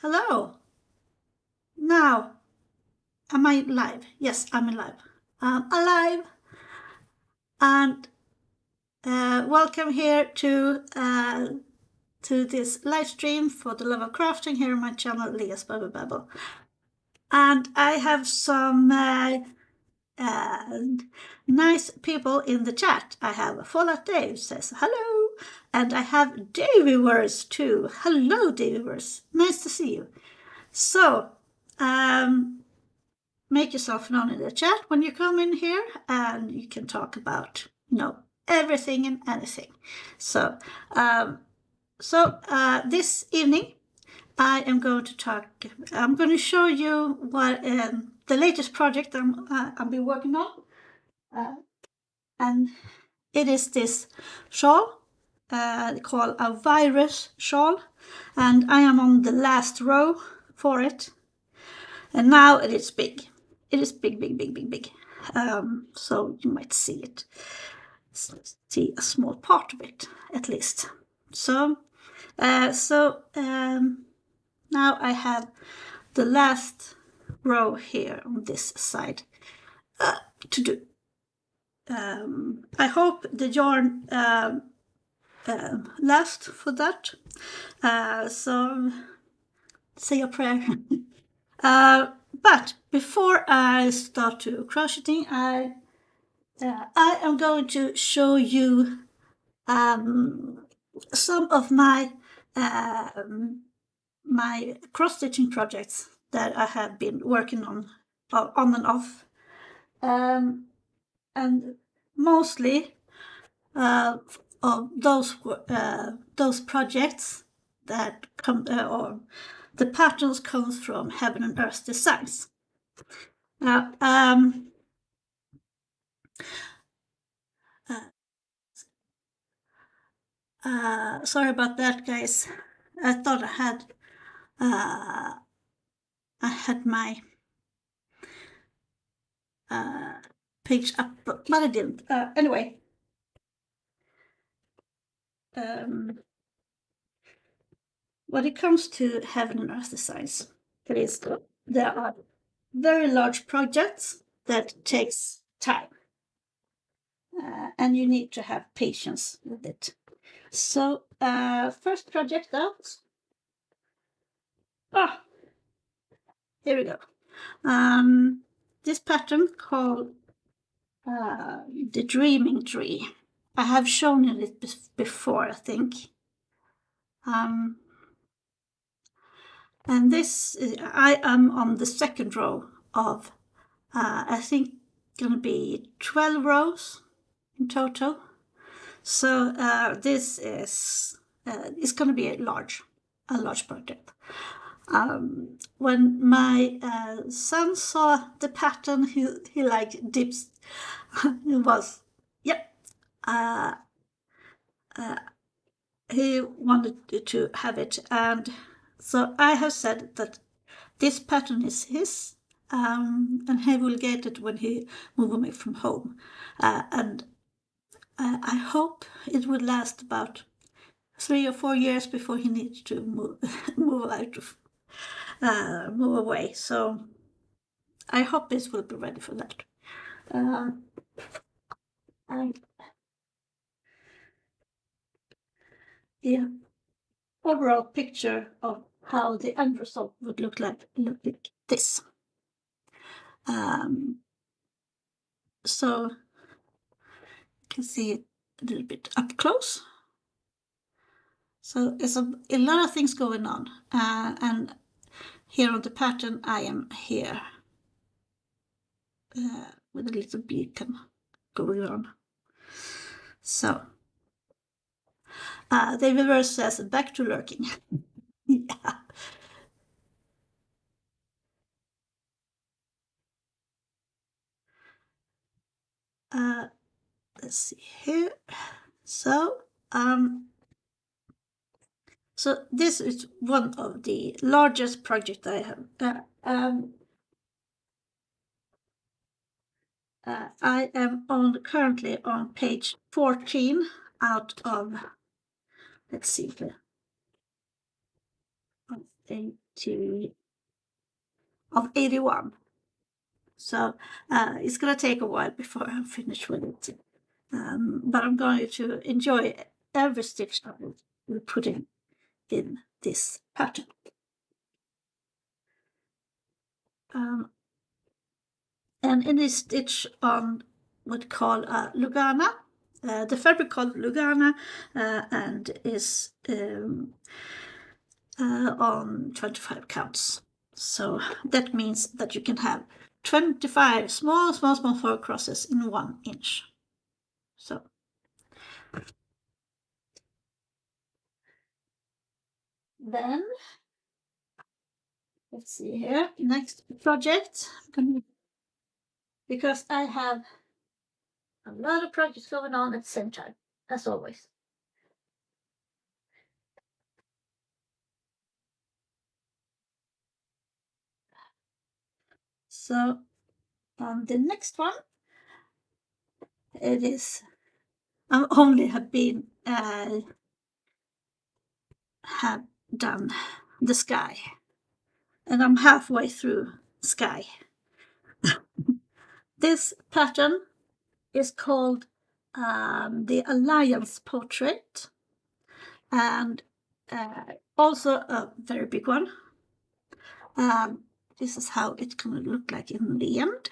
Hello. Now, am I live? Yes, I'm alive. I'm alive. And welcome here to this live stream for the love of crafting here on my channel, Leah's Bubble Babble. And I have some nice people in the chat. I have Fallout Dave says hello, and I have Davivers too. Hello, Davivers. Nice to see you. So, make yourself known in the chat when you come in here, and you can talk about everything and anything. So this evening I am going to talk. I'm going to show you what the latest project I've been working on, and it is this shawl called a virus shawl, and I am on the last row for it, and now it is big. It is big, big, big, big, big. So you might see it, see a small part of it at least. So now I have the last row here on this side to do. I hope the yarn lasts for that. So say a prayer. But before I start to crocheting, I am going to show you some of my my cross-stitching projects that I have been working on and off, and mostly of those projects that come or the patterns comes from Heaven and Earth Designs. Now, sorry about that, guys. I thought I had my page up, but I didn't. Anyway, when it comes to Heaven and Earth Designs, there are very large projects that takes time, and you need to have patience with it. So first project out. Here we go. This pattern called the Dreaming Tree. I have shown you it before, I think. And this, I am on the second row of, I think, gonna be 12 rows in total. So this is it's gonna be a large project. When my son saw the pattern, he like dips. It was, yep. He wanted to have it, and so I have said that this pattern is his, and he will get it when he moves away from home. And I hope it would last about 3 or 4 years before he needs to move away. So I hope this will be ready for that. And the overall picture of how the end result would look like this. So you can see it a little bit up close. So there's a lot of things going on, and here on the pattern I am here with a little beacon going on. So the reverse says back to lurking. Yeah. Let's see here. So so this is one of the largest projects I have. I am currently on page 14 out of, let's see here. of 81. So it's going to take a while before I'm finished with it. But I'm going to enjoy every stitch I will put in this pattern. And in this stitch on what called Lugana, the fabric called Lugana, and is on 25 counts. So that means that you can have 25 small four crosses in 1 inch. So then let's see here, next project, because I have a lot of projects going on at the same time, as always. So on the next one, it is, I only have been have done the sky, and I'm halfway through sky. This pattern is called the Alliance Portrait, and also a very big one. This is how it can look like in the end.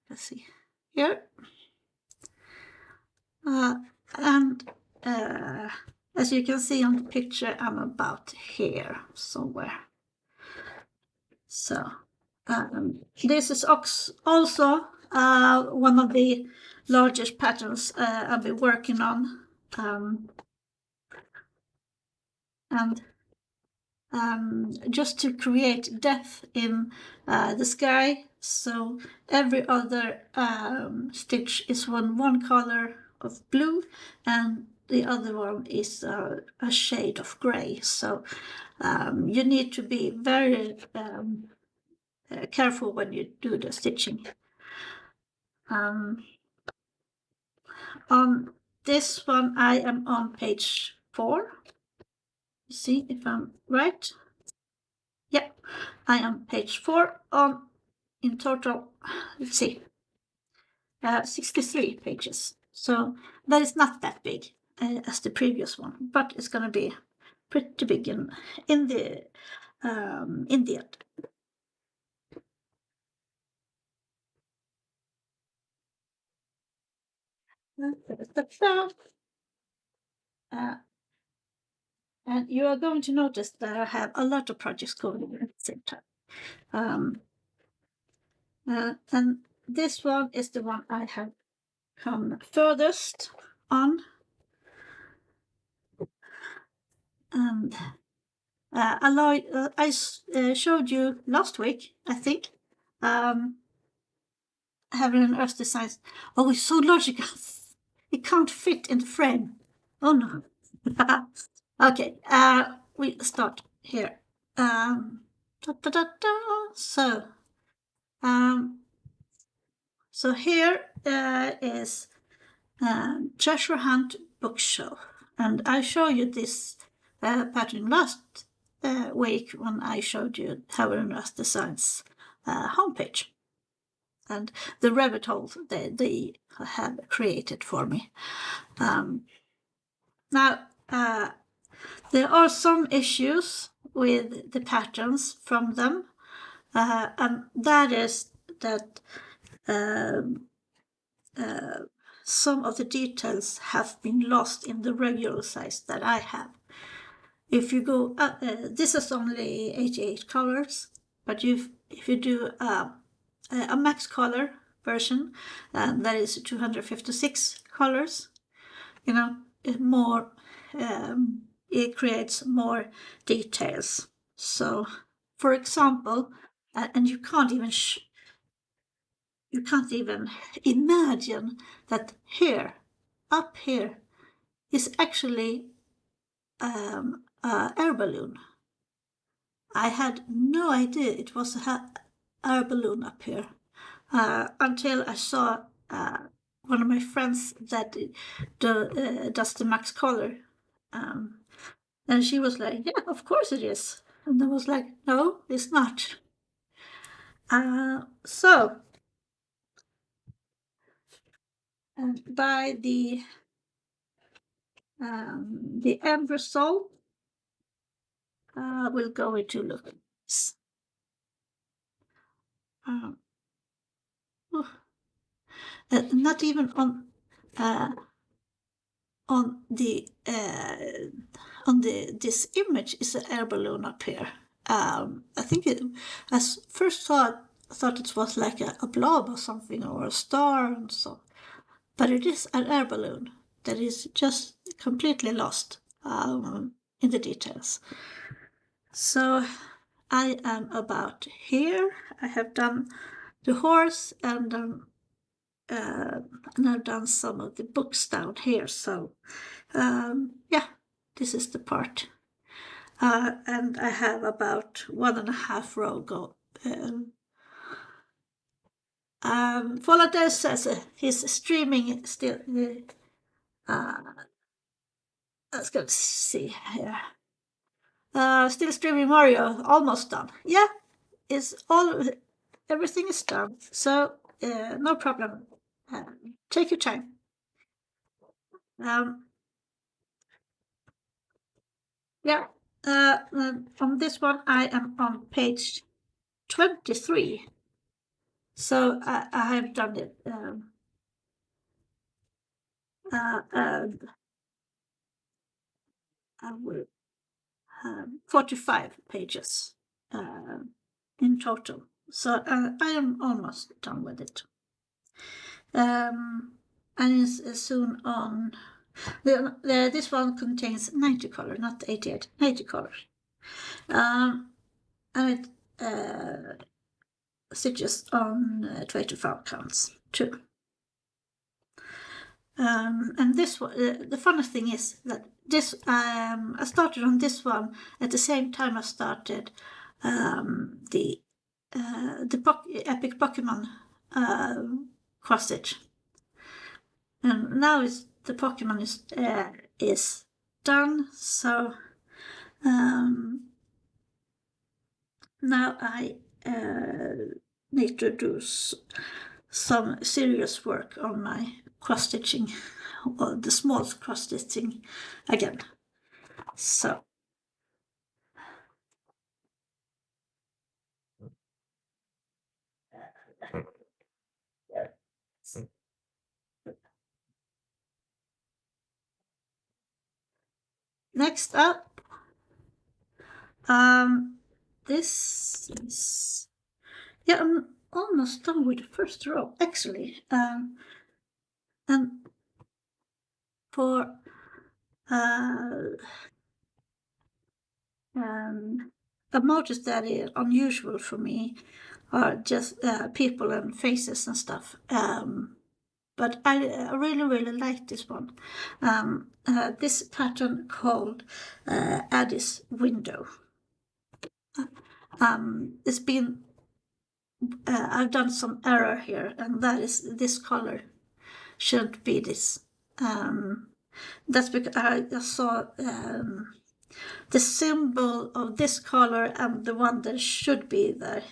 Let's see here. And as you can see on the picture, I'm about here somewhere. So this is also one of the largest patterns I've been working on. And just to create depth in the sky, so every other stitch is one color of blue and the other one is a shade of gray. So you need to be very careful when you do the stitching. On this one I am on page 4. See if I'm right. Yep, I am page 4 on, in total, let's see, 63 pages. So that is not that big as the previous one, but it's going to be pretty big in the end. And you are going to notice that I have a lot of projects going on at the same time. And this one is the one I have come furthest on. And I showed you last week, I think, having an Earth design. Oh, it's so logical. It can't fit in the frame. Oh no. Okay, we start here. So here is Treasure Hunt Bookshelf, and I showed you this pattern last week when I showed you Heaven Earth Designs homepage and the rabbit holes they have created for me. Now there are some issues with the patterns from them, and that is that some of the details have been lost in the regular size that I have. If you go, this is only 88 colors, but if you do a max color version, that is 256 colors, you know, more, it creates more details. So, for example, and you can't even imagine that here, up here, is actually an air balloon. I had no idea it was an air balloon up here until I saw one of my friends that does the max color. And she was like, yeah, of course it is. And I was like, no, it's not. So by the end result, we'll go into look at this. Not even on this image is an air balloon up here. I think I first thought it was like a blob or something, or a star, and so, but it is an air balloon that is just completely lost in the details. So I am about here. I have done the horse, and I've done some of the books down here. So yeah, this is the part. And I have about 1.5 row go. Volades says he's streaming still. Let's go see here. Still streaming Mario, almost done. Yeah, everything is done. So no problem. Take your time. Yeah. On this one, I am on page 23. So I have done it. And I will have 45 pages in total. So I am almost done with it. And it's soon on. This one contains 90 colors, not 88, 90 colors. And it stitches on 25 counts too. And this one, the funny thing is that this I started on this one at the same time I started the Epic Pokemon cross stitch, and now the Pokemon is done. So now I need to do some serious work on my cross stitching, or the small cross stitching again. So next up, this is, yeah, I'm almost done with the first row actually, and for emojis that is unusual for me are just people and faces and stuff. But I really like this one. This pattern called Addie's Window. It's been I've done some error here, and that is this color shouldn't be this. That's because I saw the symbol of this color and the one that should be there,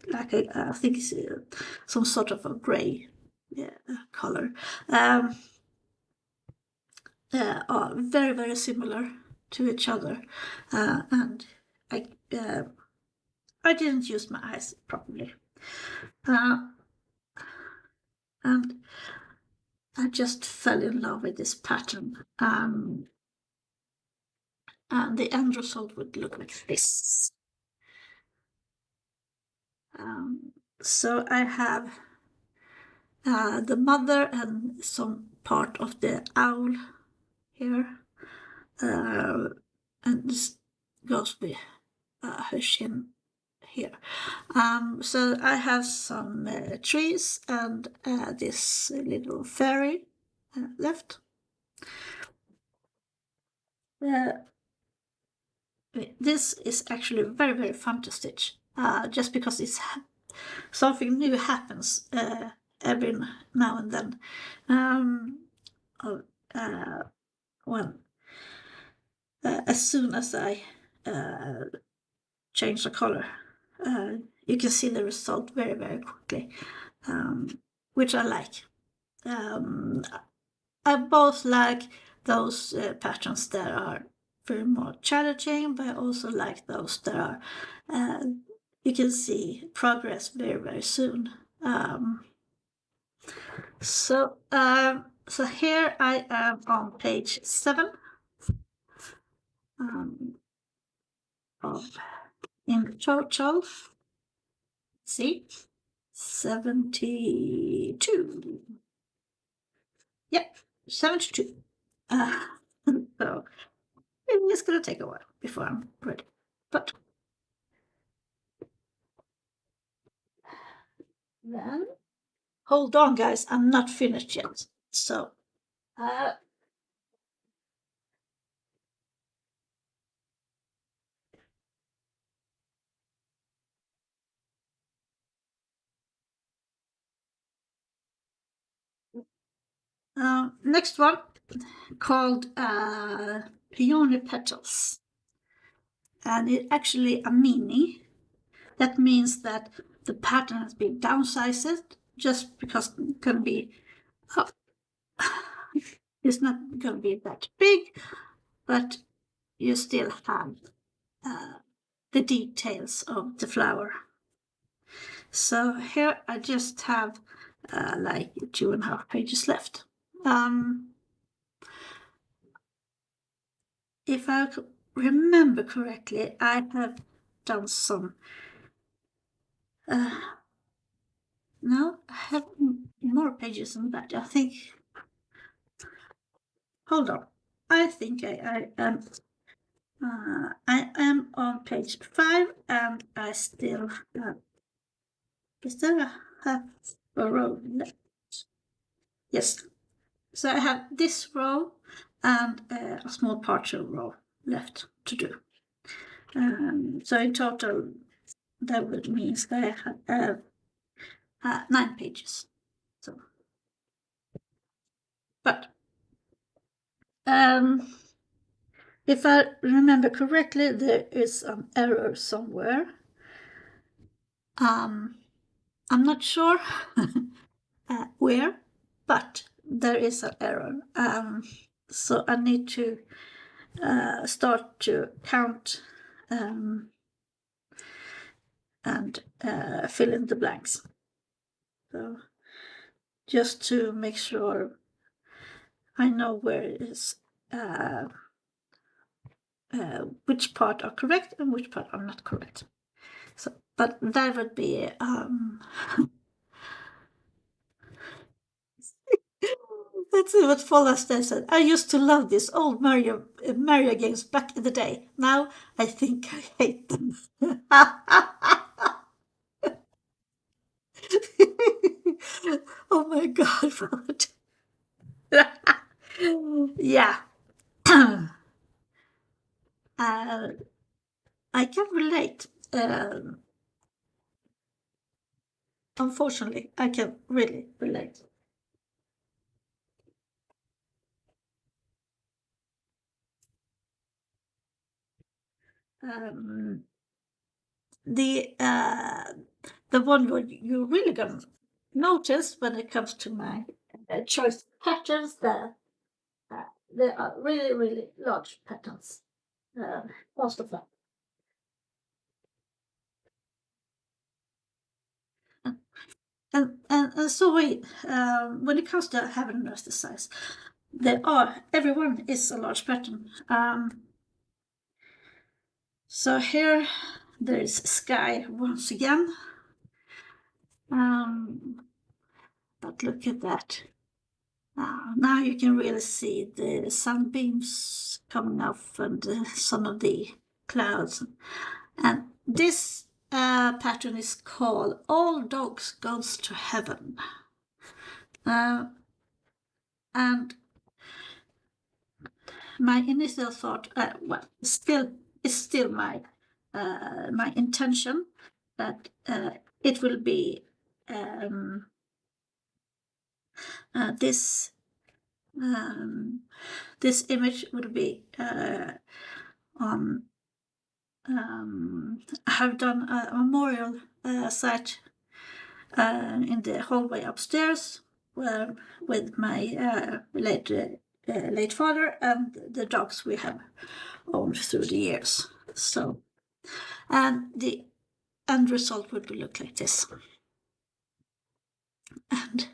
like I think it's some sort of a gray color, are very similar to each other, and I didn't use my eyes properly, and I just fell in love with this pattern, and the end result would look like this. So I have the mother and some part of the owl here, and this goes with her shin here. So I have some trees and this little fairy left. This is actually very fun to stitch, just because it's something new happens every now and then. When as soon as I change the color. You can see the result very, very quickly, which I like. I both like those patterns that are very more challenging, but I also like those that are, you can see progress very, very soon. So here I am on page 7 of in total. See, 72. Yep, 72. So it's gonna take a while before I'm ready. But then, hold on, guys, I'm not finished yet. So, next one called Peony Petals, and it's actually a mini. That means that the pattern has been downsized just because it's going to be, it's not going to be that big, but you still have the details of the flower. So here I just have like 2.5 pages left. If I remember correctly, I have done some. No, I have more pages than that. I think. Hold on. I think I am. I am on page 5, and I still have. Is there a row left? Yes. So I have this row and a small partial row left to do. So in total, that would mean that I have 9 pages. So, but if I remember correctly, there is an error somewhere. I'm not sure where, but there is an error. So I need to start to count and fill in the blanks. So just to make sure I know where it is, which part are correct and which part are not correct. So, but that would be let's see what follows. They said, I used to love these old Mario games back in the day. Now I think I hate them. Oh my God, Robert. Yeah. I can relate. Unfortunately, I can really relate. The one where you're really gonna notice when it comes to my choice patterns, there are really, really large patterns, most of them. And so when it comes to having an size, everyone is a large pattern. So here there is sky once again. But look at that. Now you can really see the sunbeams coming off and some of the clouds. And this pattern is called All Dogs Goes to Heaven. And my initial thought, it's still my intention that it will be this This image will be on. I have done a memorial site in the hallway upstairs with my late father and the dogs we have owned through the years. So, and the end result would look like this. And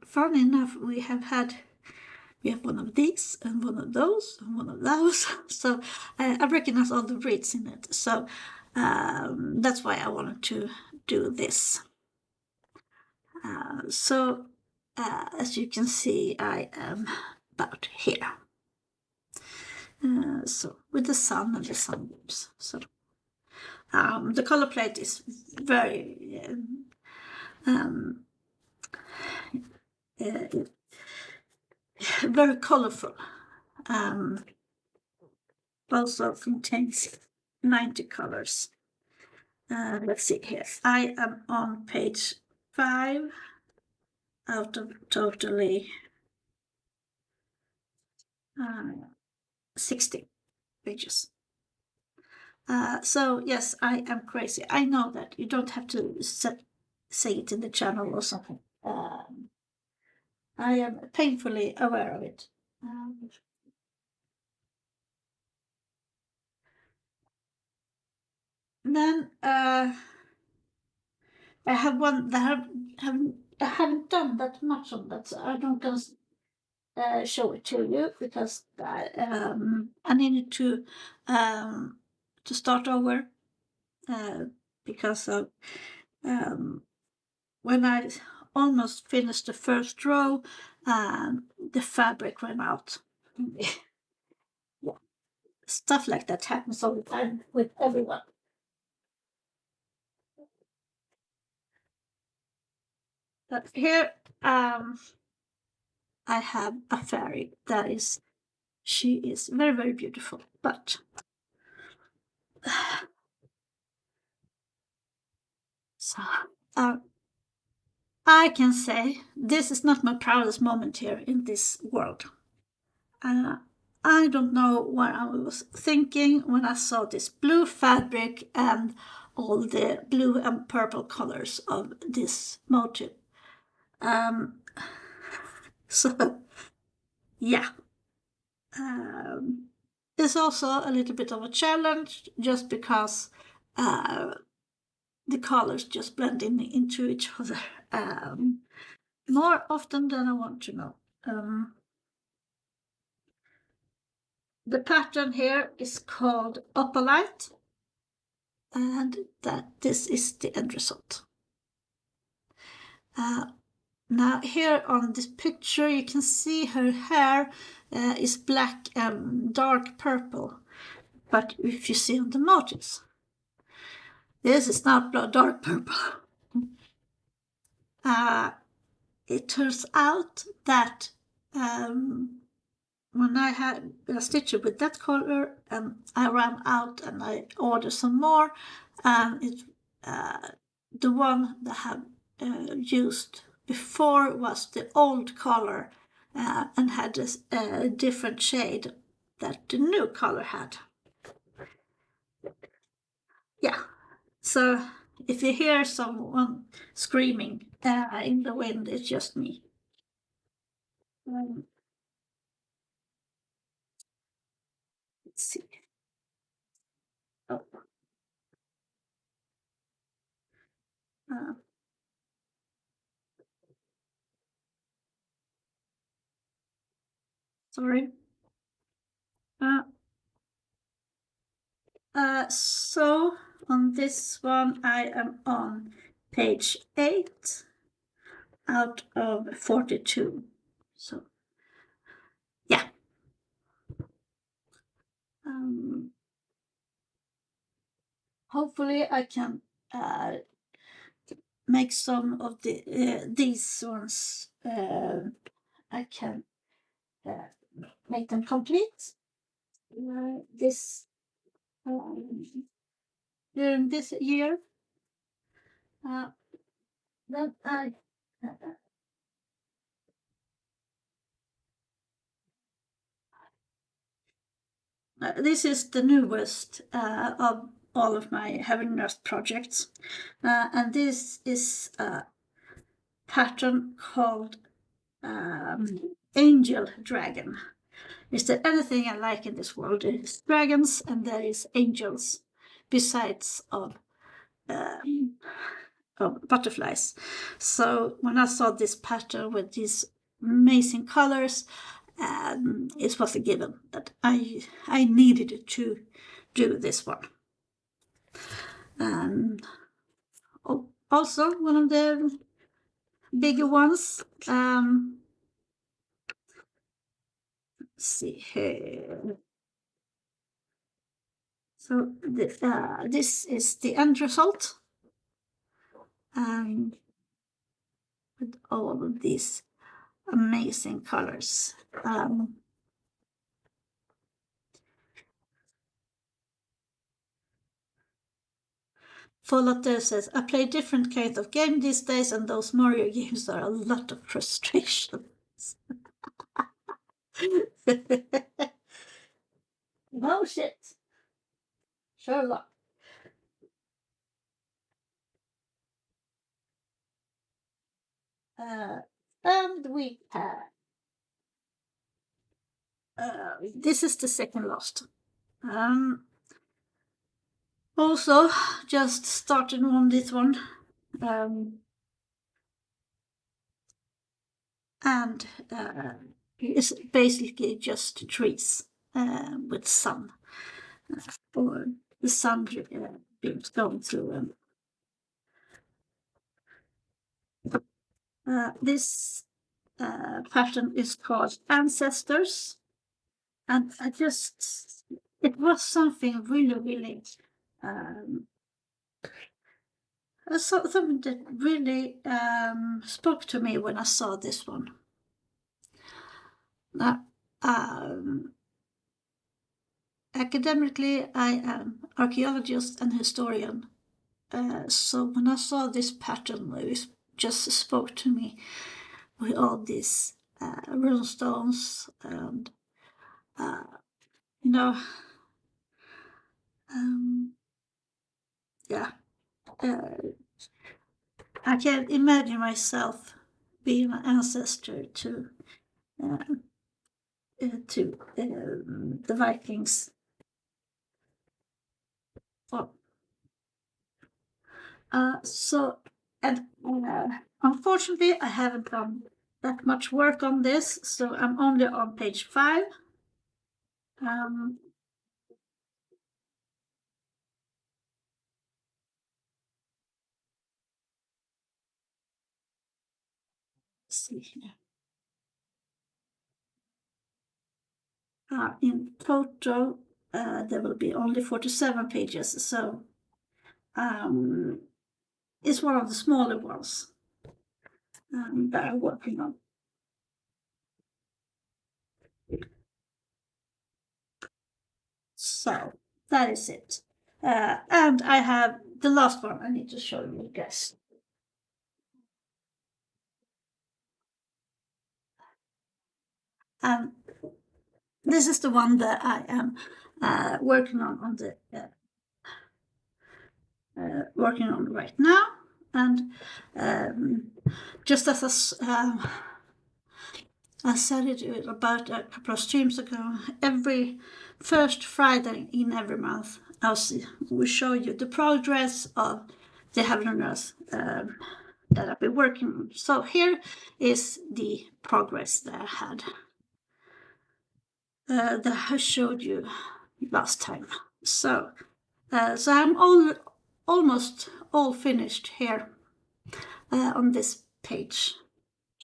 funny enough, we have one of these and one of those and one of those. So I recognize all the reeds in it. So that's why I wanted to do this. So as you can see, I am about here. So with the sun and the sunbeams. So the color plate is very very colorful. Also contains 90 colors. Let's see here. I am on page 5 out of totally 60 pages. So yes, I am crazy. I know that you don't have to say it in the channel or something. I am painfully aware of it. Then I have one that I haven't done that much on that, so I don't gonna show it to you because I needed to start over because of when I almost finished the first row, the fabric ran out. Yeah. Stuff like that happens all the time with everyone. But here I have a fairy she is very, very beautiful, but so I can say this is not my proudest moment here in this world. I don't know what I was thinking when I saw this blue fabric and all the blue and purple colors of this motif. So, yeah. It's also a little bit of a challenge just because the colors just blend into each other more often than I want to know. The pattern here is called Opalite, and this is the end result. Now here on this picture you can see her hair is black and dark purple, but if you see on the motifs, this is not dark purple. It turns out that when I had a stitch with that color and I ran out and I ordered some more, and the one that I have used before was the old color and had a different shade that the new color had. Yeah, so if you hear someone screaming in the wind, it's just me. Let's see. Oh. Sorry. So on this one, I am on page 8 out of 42. So, yeah. Hopefully I can make some of these ones. I can make them complete. This during this year. Then I this is the newest of all of my Heaven and Earth projects, and this is a pattern called Angel Dragon. Is there anything I like in this world? There is dragons and there is angels, besides of butterflies. So when I saw this pattern with these amazing colors, it was a given that I needed to do this one. Also, one of the bigger ones. Let's see here. So this is the end result. With all of these amazing colors. Fallout says, I play different kinds of game these days, and those Mario games are a lot of frustration. No shit. Sherlock. And we have this is the second last. Also, just started on this one. And it's basically just trees with sun, or the sun beams going through them. This pattern is called Ancestors, and it was something really something that really spoke to me when I saw this one. Academically, I am archaeologist and historian. So when I saw this pattern, it just spoke to me with all these runestones and, I can imagine myself being an ancestor to the Vikings. Unfortunately, I haven't done that much work on this, so I'm only on page 5. Let's see here. In total, there will be only 47 pages, so it's one of the smaller ones that I'm working on. So that is it. And I have the last one I need to show you guys. This is the one that I am working on right now. And just as I said it about a couple of streams ago, every first Friday in every month, we show you the progress of the Heaven and Earth that I've been working on. So here is the progress that I had, that I showed you last time. So I'm almost all finished here on this page.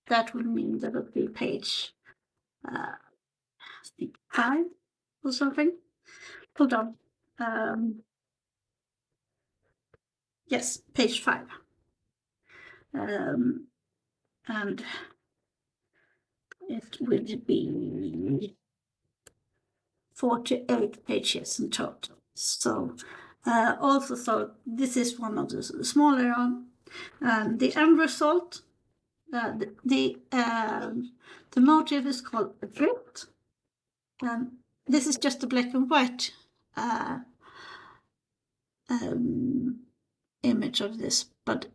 That would mean that it would be page 5 or something. Hold on. Yes, page 5. And it would be 48 pages in total. So so this is one of the smaller one. The end result, the motive is called Adrift, and this is just a black and white image of this, but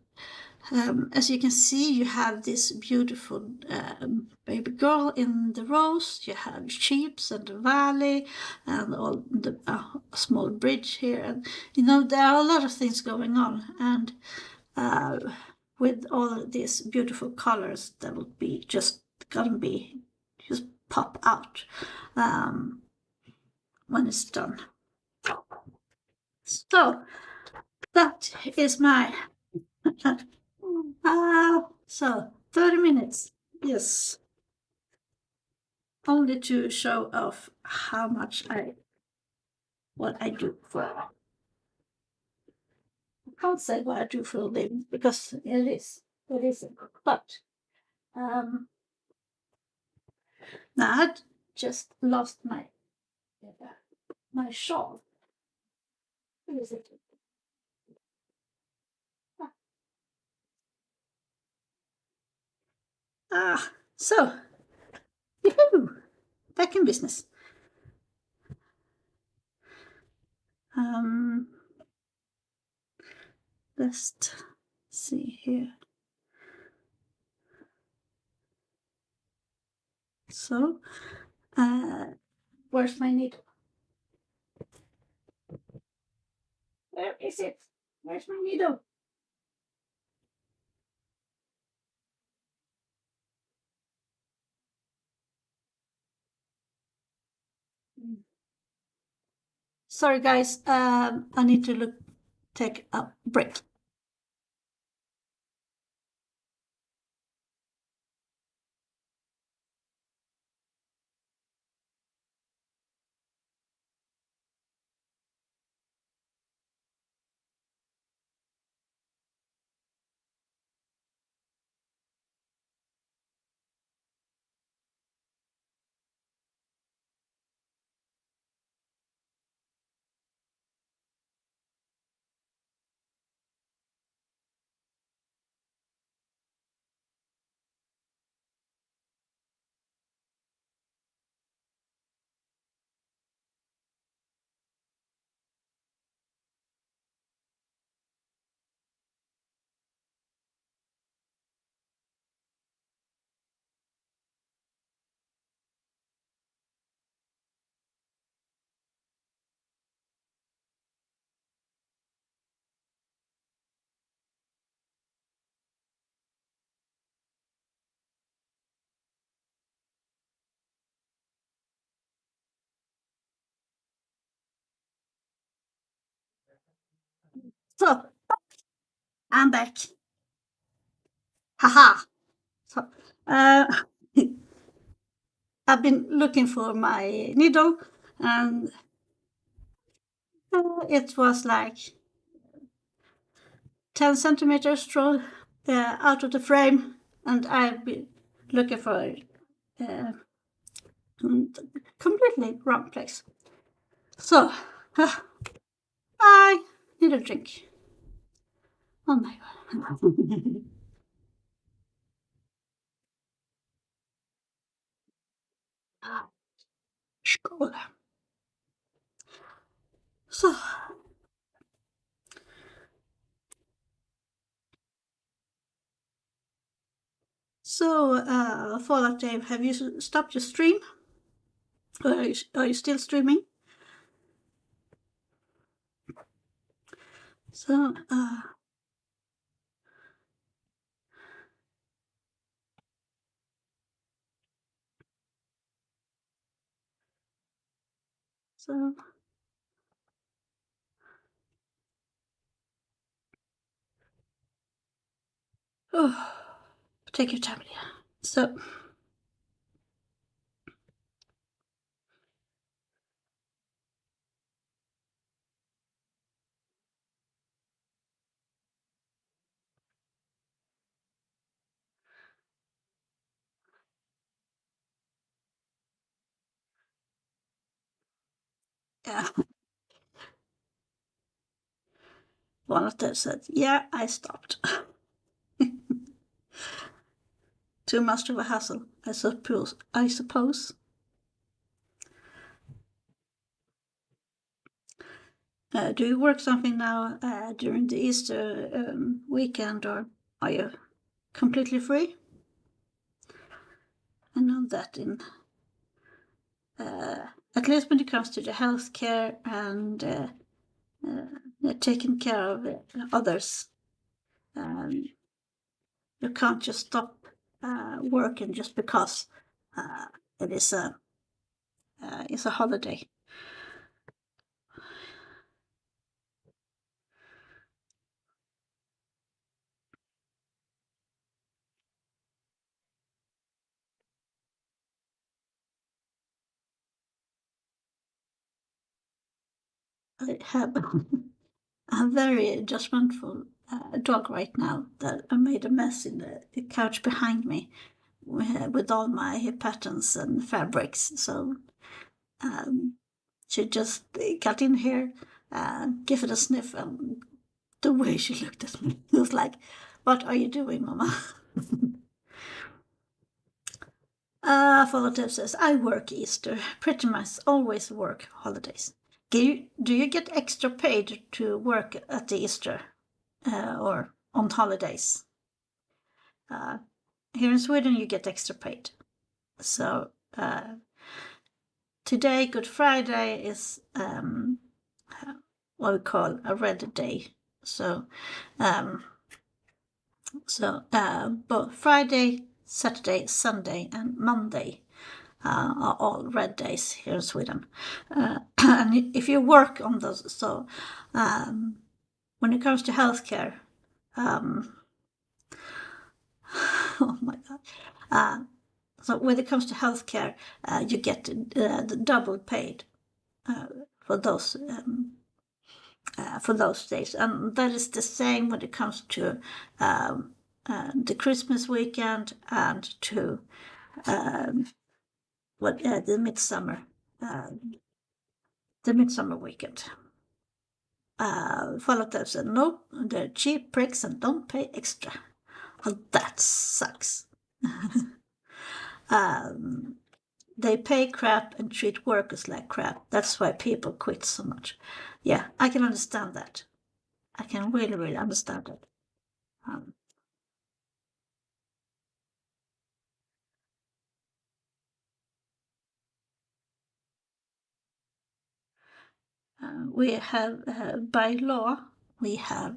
as you can see, you have this beautiful baby girl in the rose. You have sheep and the valley, and all the small bridge here, and there are a lot of things going on, and with all of these beautiful colors, that would be just pop out when it's done. So that is my so 30 minutes, yes, only to show off how much what I do for. I can't say what I do for a living because it isn't. But now I just lost my shawl. Where is it? So back in business. Let's see here. So, where's my needle? Where is it? Where's my needle? Sorry, guys. I need to take a break. So, I'm back. Haha. So, I've been looking for my needle, and it was like 10 centimeters out of the frame, and I've been looking for it completely wrong place. So, I need a drink. Oh my god. Skål. So, Fallout Dave, have you stopped your stream? Or are you still streaming? So, oh, take your time, yeah. So, yeah. One of them said, yeah, I stopped. Too much of a hassle, I suppose. Do you work something now during the Easter weekend, or are you completely free? I know that at least when it comes to the healthcare and taking care of others, you can't just stop working just because it is a holiday. I have a very judgmental dog right now that I made a mess in the couch behind me with all my patterns and fabrics. So she just got in here, gave it a sniff, and the way she looked at me, it was like, "What are you doing, Mama?" Follow tips says, I work Easter, pretty much always work holidays. Do you get extra paid to work at the Easter or on holidays? Here in Sweden, you get extra paid. So today, Good Friday, is what we call a red day. So, both Friday, Saturday, Sunday, and Monday are all red days here in Sweden. And if you work on those, so when it comes to healthcare, oh my God. So when it comes to healthcare, you get the double paid for those days, and that is the same when it comes to the Christmas weekend and to the midsummer weekend. Follow that said, nope, they're cheap pricks and don't pay extra. Well, that sucks. They pay crap and treat workers like crap. That's why people quit so much. Yeah, I can understand that. I can really, really understand it. We have, by law, we have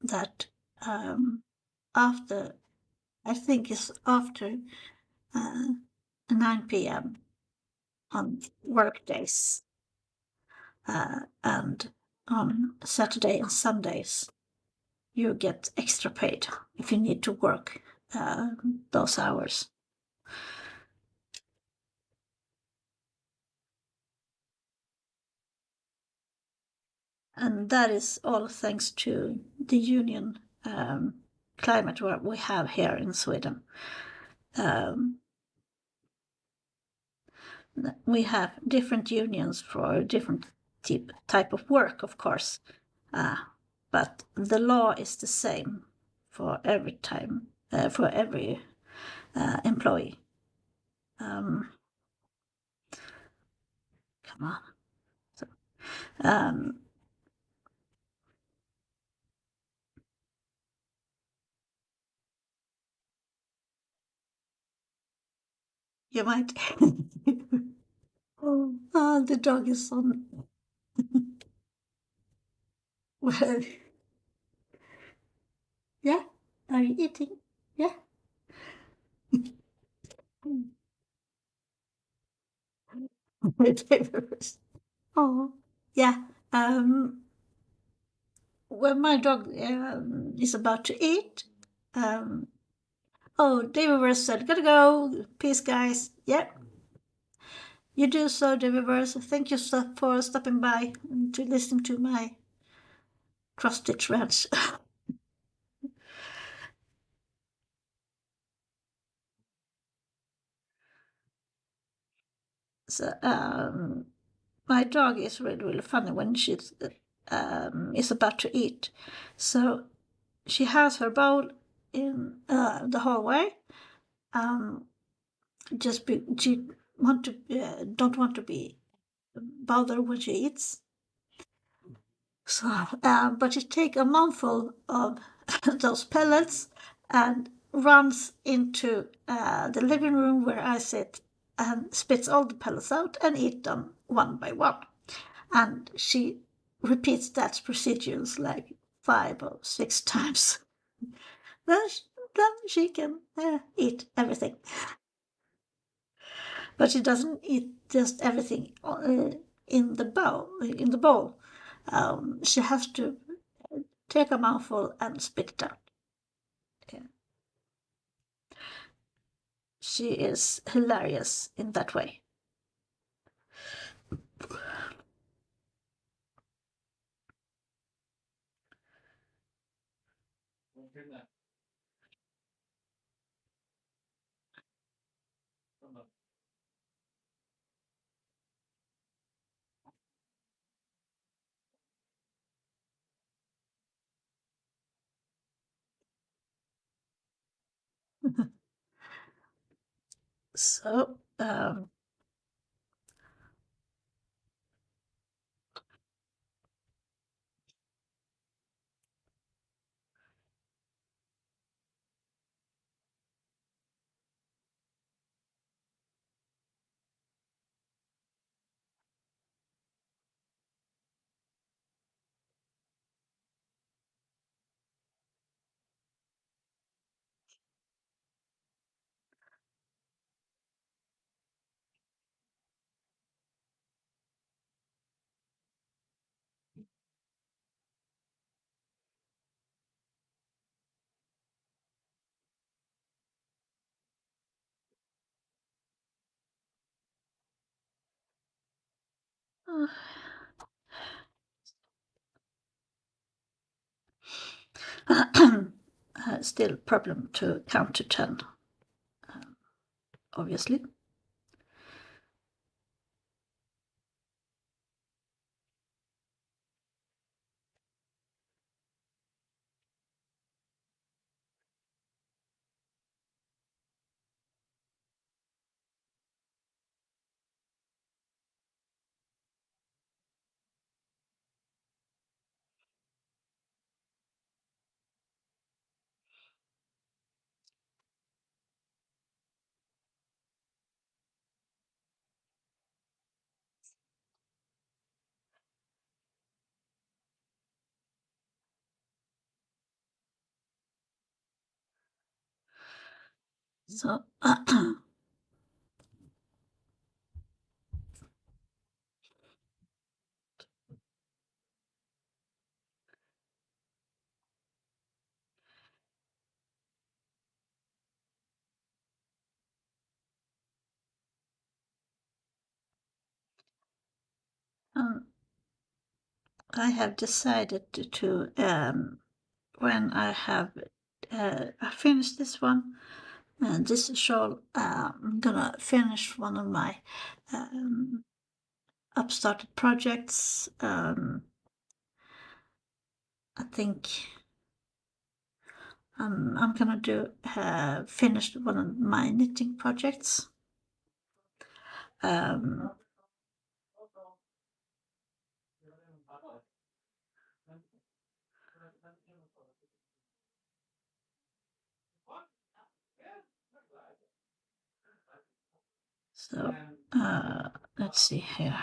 that after, I think it's after 9 p.m. on work days and on Saturday and Sundays, you get extra paid if you need to work those hours. And that is all thanks to the union climate we have here in Sweden. We have different unions for different type of work, of course, but the law is the same for every employee. Come on. So, you might. Oh, the dog is on. Well, yeah. Are you eating? Yeah. Oh, yeah. When my dog is about to eat, oh, David said, gotta go. Peace, guys. Yep. You do so, David. Thank you for stopping by and to listen to my cross-stitch rants. So, my dog is really, really funny when she's is about to eat. So she has her bowl in the hallway. She don't want to be bothered when she eats. So, but you take a mouthful of those pellets and runs into the living room where I sit and spits all the pellets out and eat them one by one. And she repeats that procedure like 5 or 6 times. Then, then she can eat everything. But she doesn't eat just everything in the bowl. She has to take a mouthful and spit it out. Yeah. She is hilarious in that way. So, still problem to count to 10, obviously. So, I have decided to when I have finished this one, this shawl, I'm gonna finish one of my upstarted projects. I think I'm gonna do finish one of my knitting projects. Um, so let's see here.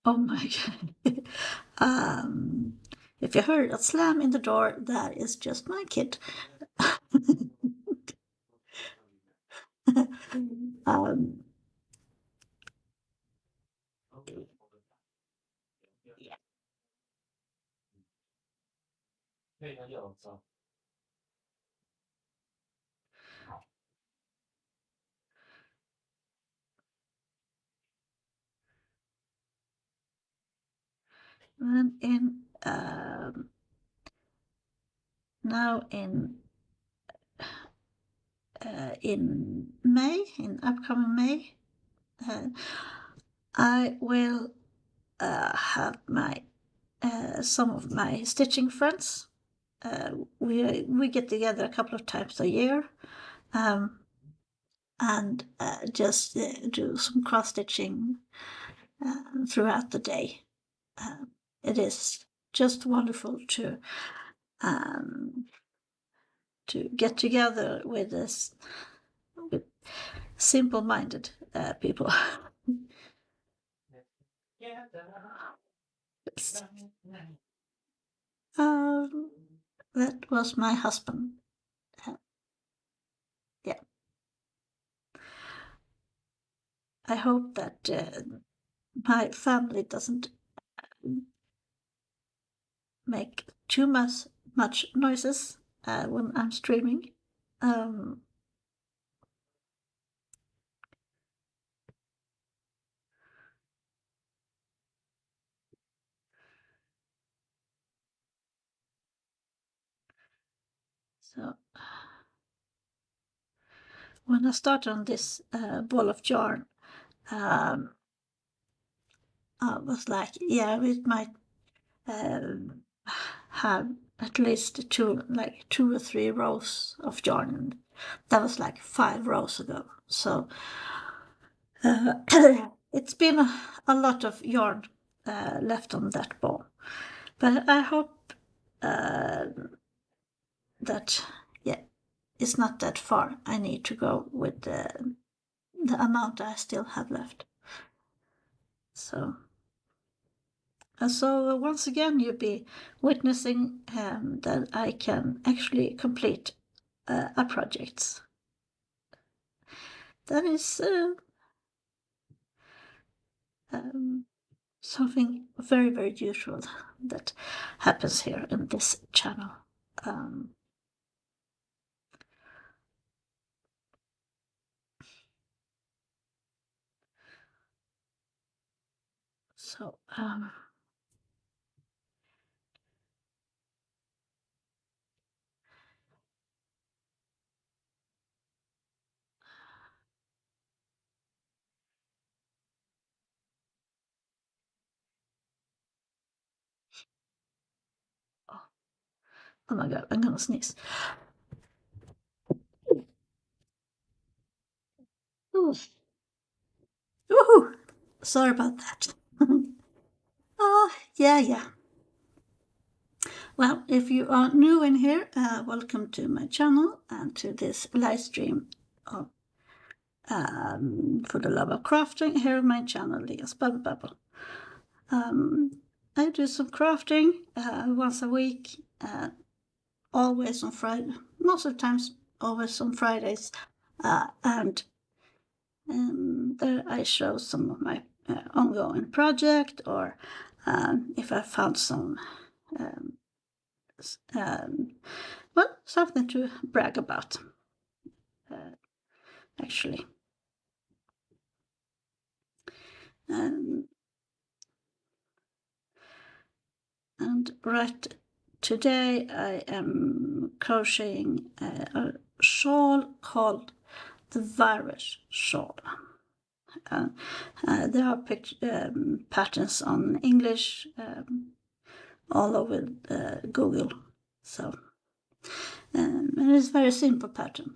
Oh my god. If you heard a slam in the door, that is just my kid. um, and now in May, in upcoming May, I will have my some of my stitching friends. We get together a couple of times a year, and just do some cross stitching throughout the day. It is just wonderful to get together with this with simple-minded people. um, that was my husband. Yeah. I hope that my family doesn't make too much noises when I'm streaming. Um, so when I started on this ball of yarn, um, I was like, yeah, we might have at least two or three rows of yarn. And that was like 5 rows ago. So it's been a lot of yarn left on that ball. But I hope that, yeah, it's not that far. I need to go with the amount I still have left. So once again, you'll be witnessing that I can actually complete a project. That is something very, very usual that happens here in this channel. So oh my god, I'm gonna sneeze. Ooh. Woohoo! Sorry about that. Oh, yeah. Well, if you are new in here, welcome to my channel and to this live stream of For the Love of Crafting here on my channel, Leah's Bubble Bubble. I do some crafting once a week, always on Friday, most of the times always on Fridays, and there I show some of my ongoing project, or if I found some well, something to brag about, actually. And right today I am crocheting a shawl called the virus shawl. There are patterns on English all over Google. So, and it's a very simple pattern.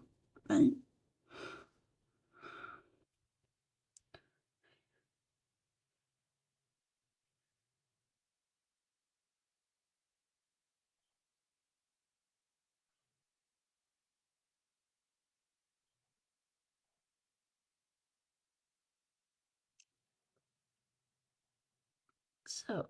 So,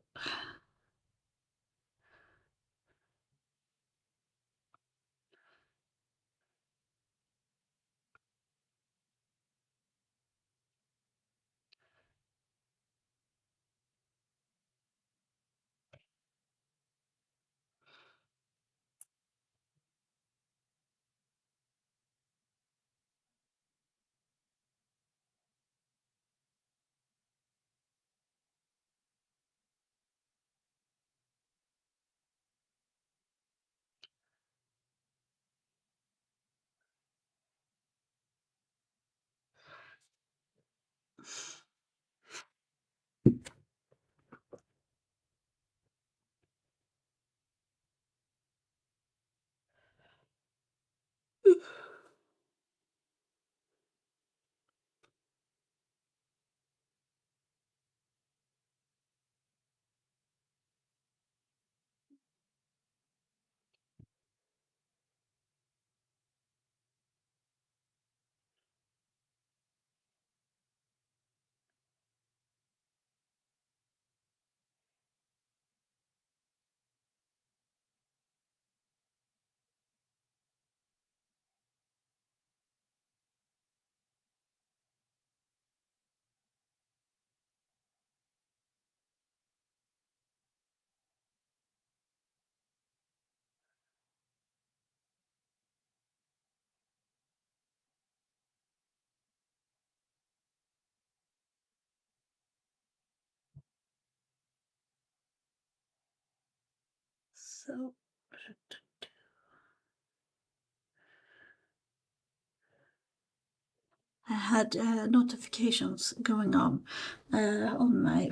So I had notifications going on my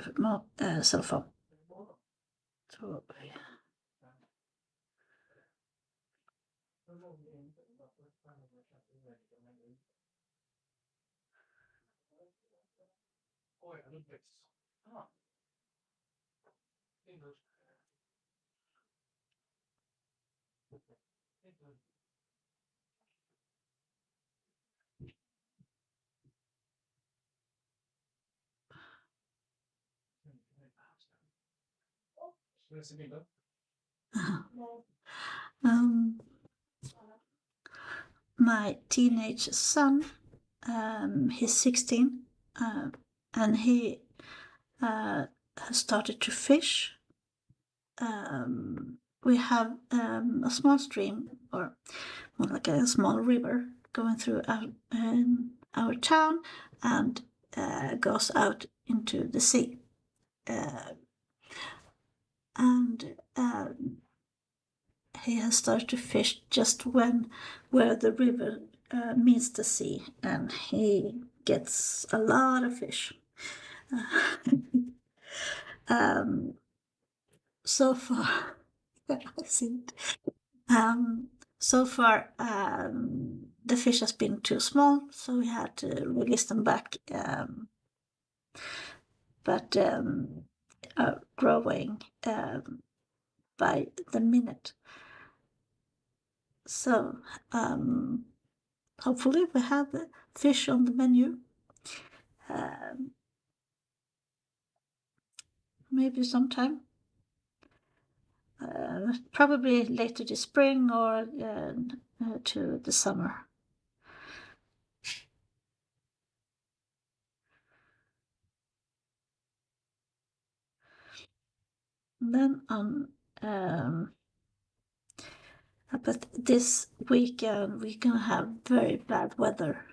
cell phone. So um, my teenage son, he's 16, and he has started to fish. We have a small stream, or more like a small river, going through our town, and goes out into the sea. And he has started to fish just where the river meets the sea, and he gets a lot of fish. So far, I think, so far the fish has been too small, so we had to release them back. But growing by the minute. So hopefully we have fish on the menu. Maybe sometime. Probably later this spring or to the summer. And then but this weekend we're gonna have very bad weather.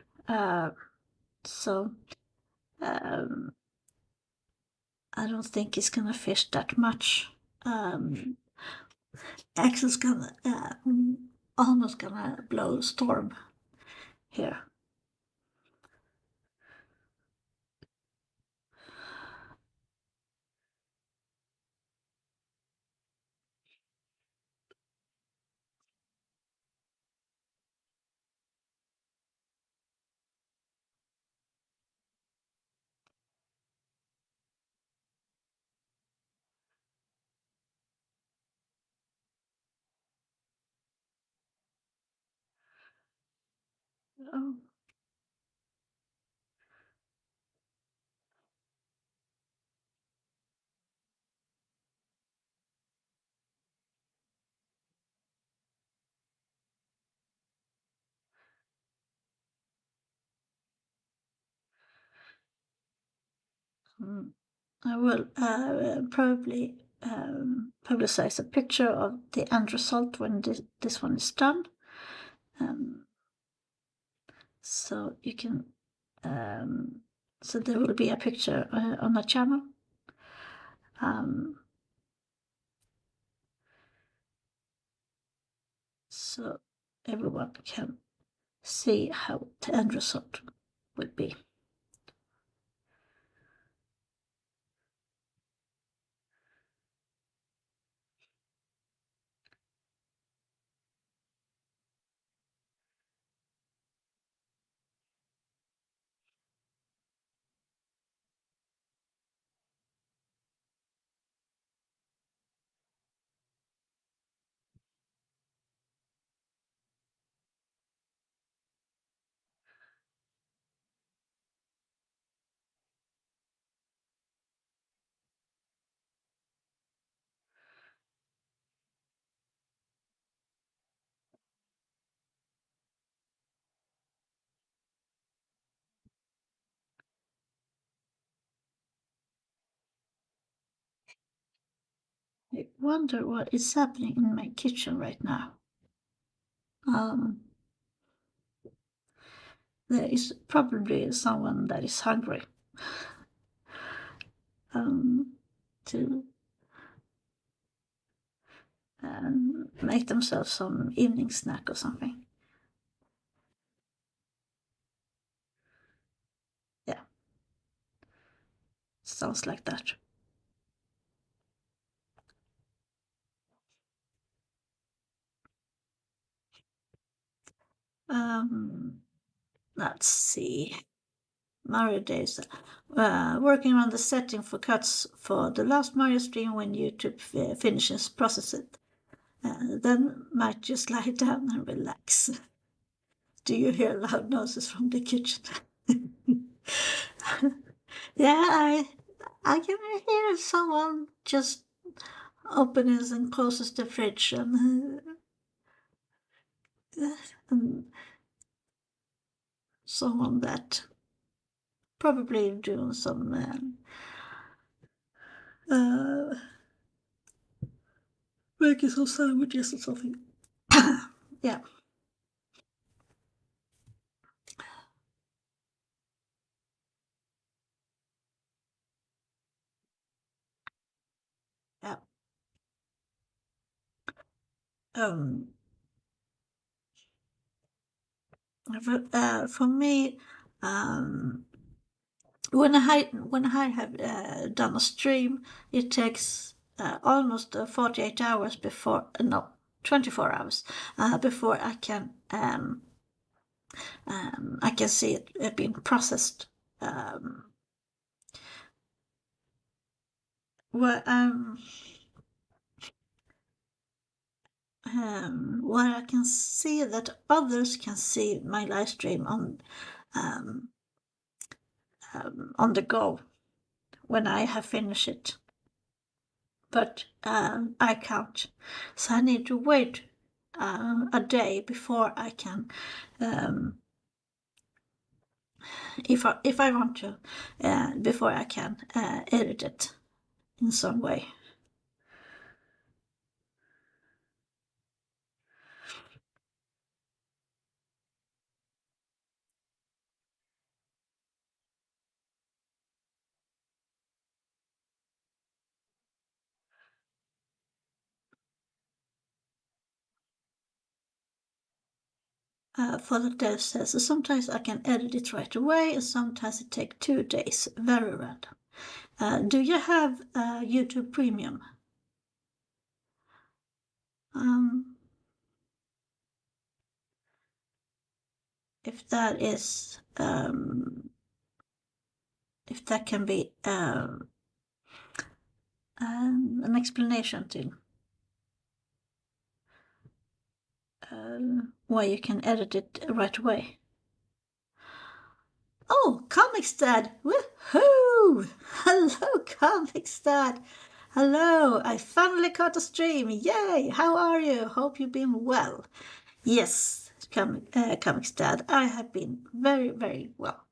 So I don't think he's gonna fish that much. Axel's gonna almost gonna blow a storm here. Oh. I will probably publicize a picture of the end result when this one is done. So you can, so there will be a picture on my channel. So everyone can see how the end result will be. I wonder what is happening in my kitchen right now. There is probably someone that is hungry. To make themselves some evening snack or something. Yeah, sounds like that. Um, let's see. Mario Days. Working on the setting for cuts for the last Mario stream when YouTube finishes process it. Then might just lie down and relax. Do you hear loud noises from the kitchen? Yeah, I can hear someone just opens and closes the fridge and someone that probably doing some uh, making some sandwiches or something. Yeah. Yeah. Um, for me, um, when I have done a stream, it takes almost 48 hours before no 24 hours before I can see it being processed. Um, where where I can see that others can see my live stream um, on the go when I have finished it. But I can't. So I need to wait a day before I can, if I want to, before I can edit it in some way. For the dev says, so sometimes I can edit it right away, and sometimes it takes 2 days. Very random. Do you have YouTube Premium? Um, if that is, if that can be an explanation to why you can edit it right away. Oh, Comics Dad! Woohoo! Hello, Comics Dad! Hello! I finally caught a stream! Yay! How are you? Hope you've been well. Yes, Comics Dad, I have been very, very well.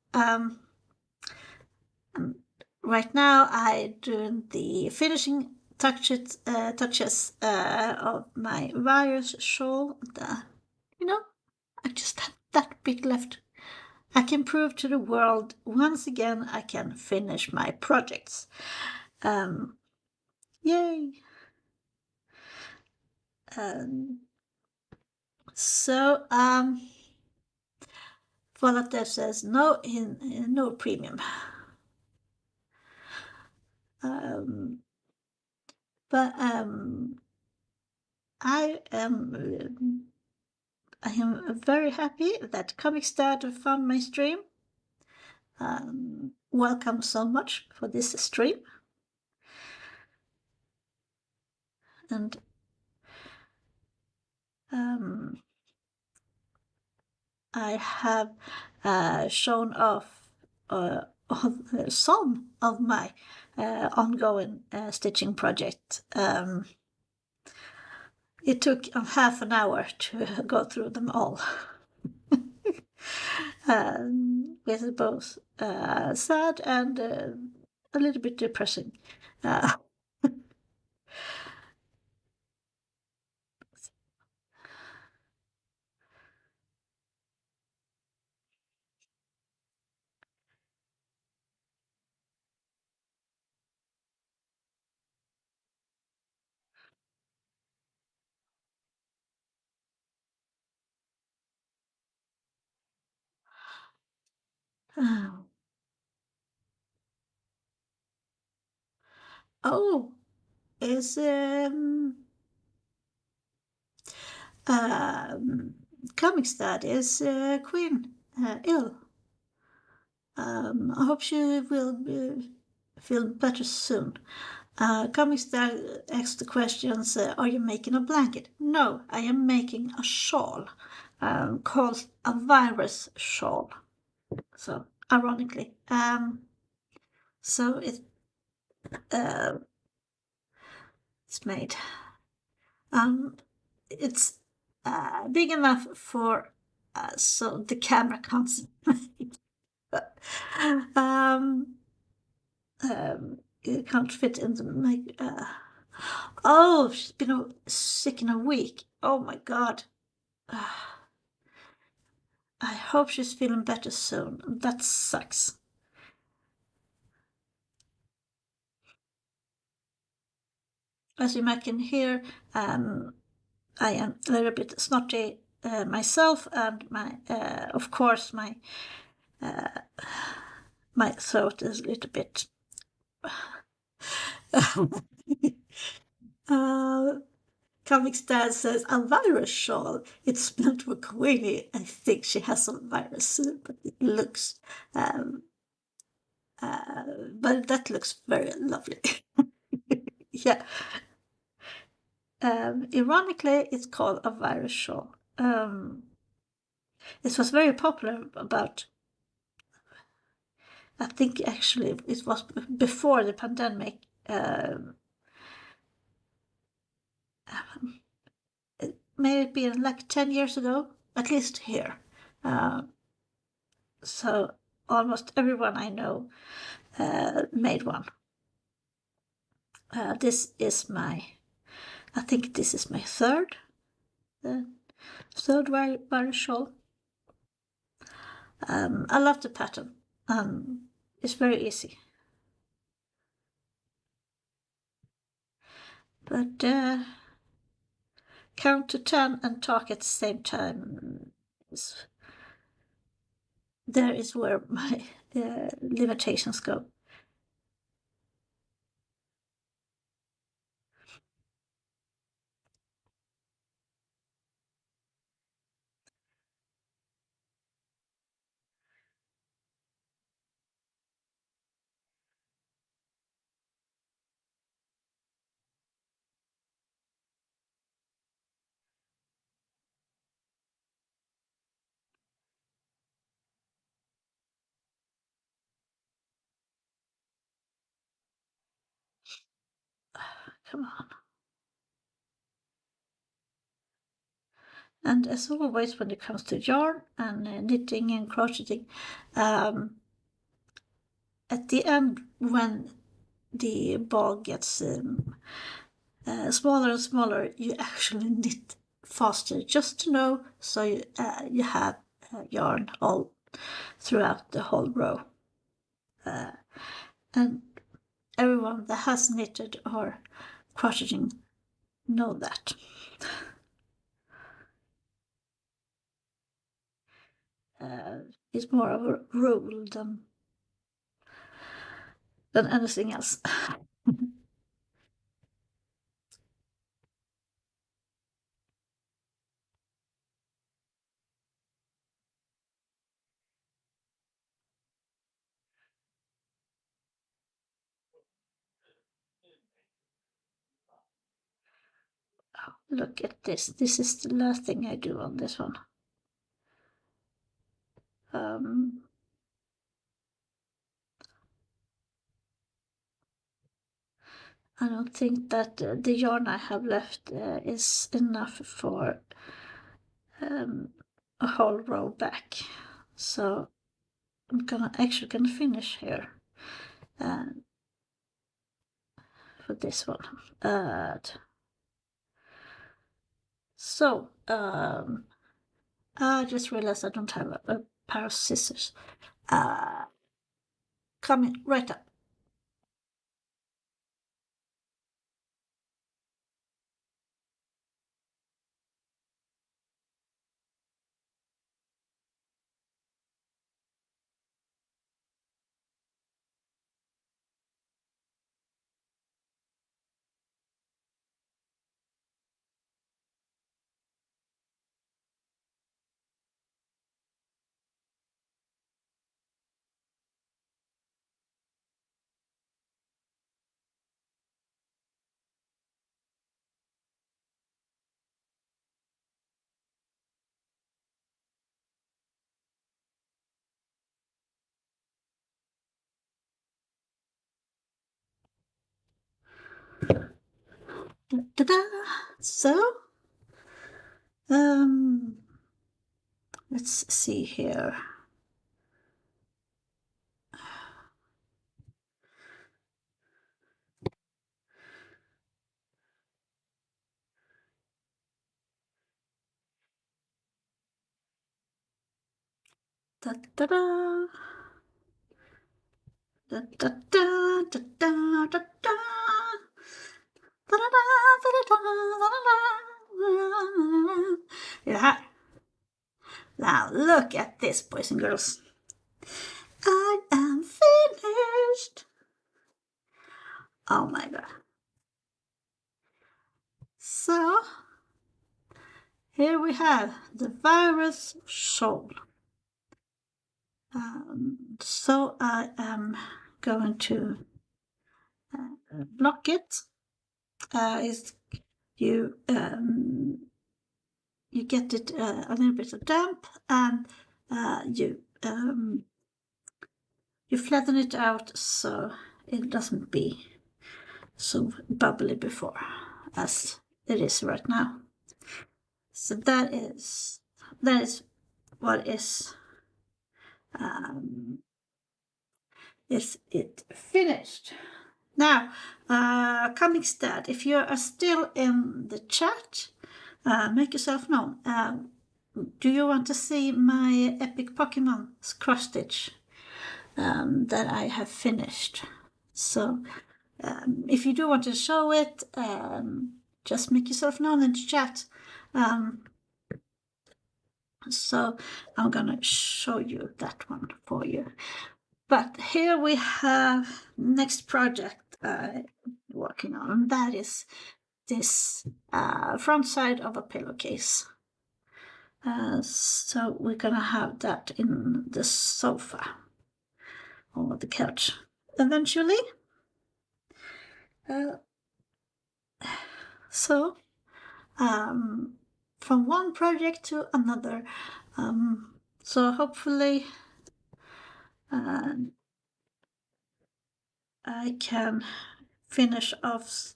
Right now, I'm doing the finishing touches of my virus shawl. I just have that bit left. I can prove to the world once again I can finish my projects. Yay! Um, so, Volater says no no premium. But I am very happy that Comic Dad found my stream. Welcome so much for this stream. And I have shown off some of my ongoing stitching project. It took half an hour to go through them all. With both sad and a little bit depressing. Oh, is um, comic studies Queen ill? I hope she will feel better soon. Comic star asked the questions, are you making a blanket? No, I am making a shawl called a virus shawl. So, ironically. So uh, it's made. Um, it's big enough for so the camera can't see. um, it can't fit in the make. Oh, she's been sick in a week. Oh my god. I hope she's feeling better soon. That sucks. As you might can hear, I am a little bit snotty myself, and of course, my throat is a little bit. Comic Dad says a virus shawl. It's meant for Queenie. I think she has a virus, but it looks. Um, but that looks very lovely. Yeah. Ironically, it's called a virus shawl. This was very popular about. I think actually it was before the pandemic. It may have been like 10 years ago, at least here. So almost everyone I know made one. This is I think this is my third virus shawl. I love the pattern. It's very easy. But count to 10 and talk at the same time there is where my limitations go. Come on. And as always, when it comes to yarn and knitting and crocheting, at the end, when the ball gets smaller and smaller, you actually knit faster, just to know, so you have yarn all throughout the whole row. And everyone that has knitted or crocheting know that. It's more of a rule than anything else. Oh, look at this. This is the last thing I do on this one. I don't think that the yarn I have left is enough for a whole row back. So I'm actually gonna finish here for this one. So I just realized I don't have a pair of scissors. Coming right up. Da-da-da. So, um, let's see here. Da-da-da. Da-da-da, da-da, da-da. Da-da-da, da-da-da, da-da-da. Yeah. Now look at this, boys and girls. I am finished. Oh my god. So, here we have the virus soul. So I am going to block it. Is you you get it a little bit of damp, and you flatten it out so it doesn't be so bubbly before as it is right now. So that is what is it finished. Now, coming stat, if you are still in the chat, make yourself known. Do you want to see my epic Pokemon cross stitch that I have finished? So, if you do want to show it, just make yourself known in the chat. So I'm gonna show you that one for you. But here we have next project working on, and that is this front side of a pillowcase. So we're gonna have that in the sofa or the couch eventually. So from one project to another. So hopefully I can finish off